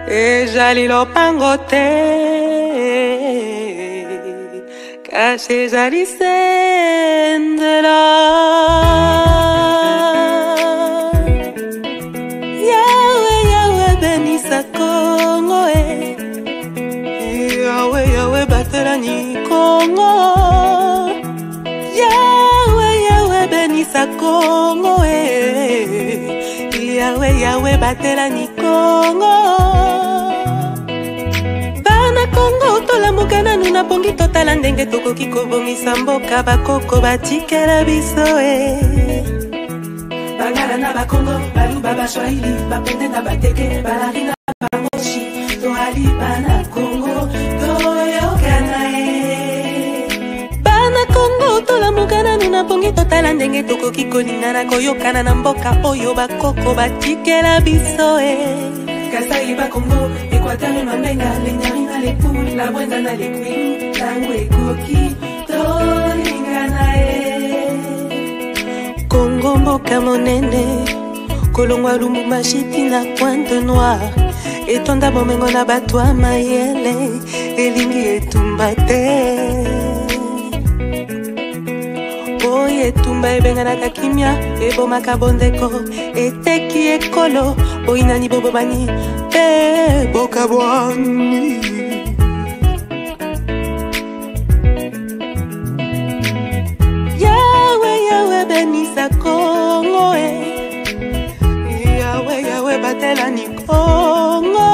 ezali lopango te kasi ezali sendela. Yawe yawe benisa Kongo yawe yawe batelani Kongo. Benisa Kongo yawe yawe batela ni Kongo. Bana Kongo tolamuka nanu na bongi totala ndenge tokoki kobongisa mboka bakoko batikela biso bangala na bakongo baluba bashwahili bapende na bateke balari na bamoshi toali bana Kongo toyokana Kongo tolamuka nanu na bongi totala ndenge tokoki kolingana koyokana na mboka oyo bakoko batikela biso Kasai bakongo Equateur mamenga lenyari na lepu la bwenda na lekwi tango ekoki tolingana Kongo mboka monene kolongwa Lumumba shiti na Pointe Noire etonda bomengo na bato ya mayele elingi etumba te Oye tumba ebenganaka kimia ebomaka bondeko eteki ekolo boinani bobobani pe bokabwani Yawe yawe benisa Kongo Yawe yawe batelani Kongo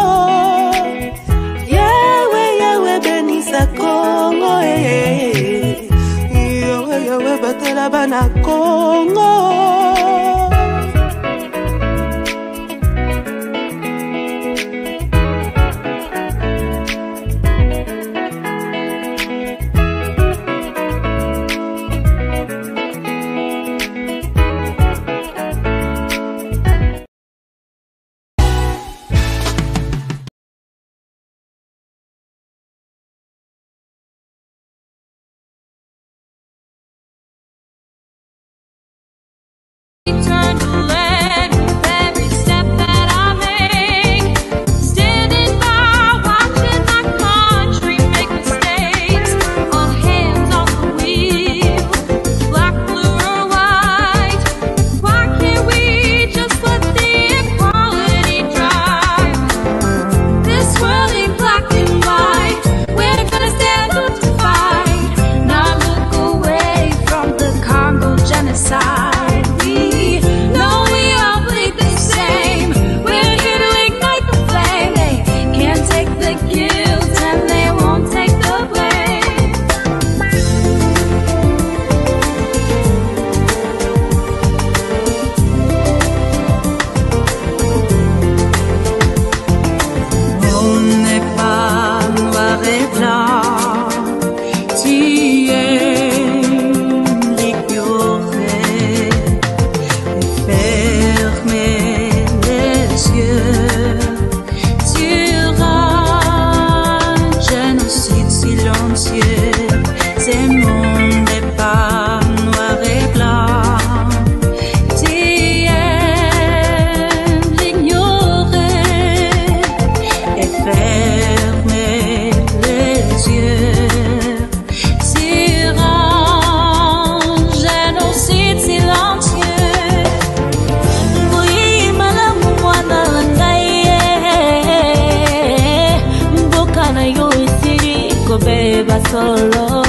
Yawe yawe benisa Kongo Yawe batela bana Kongo solo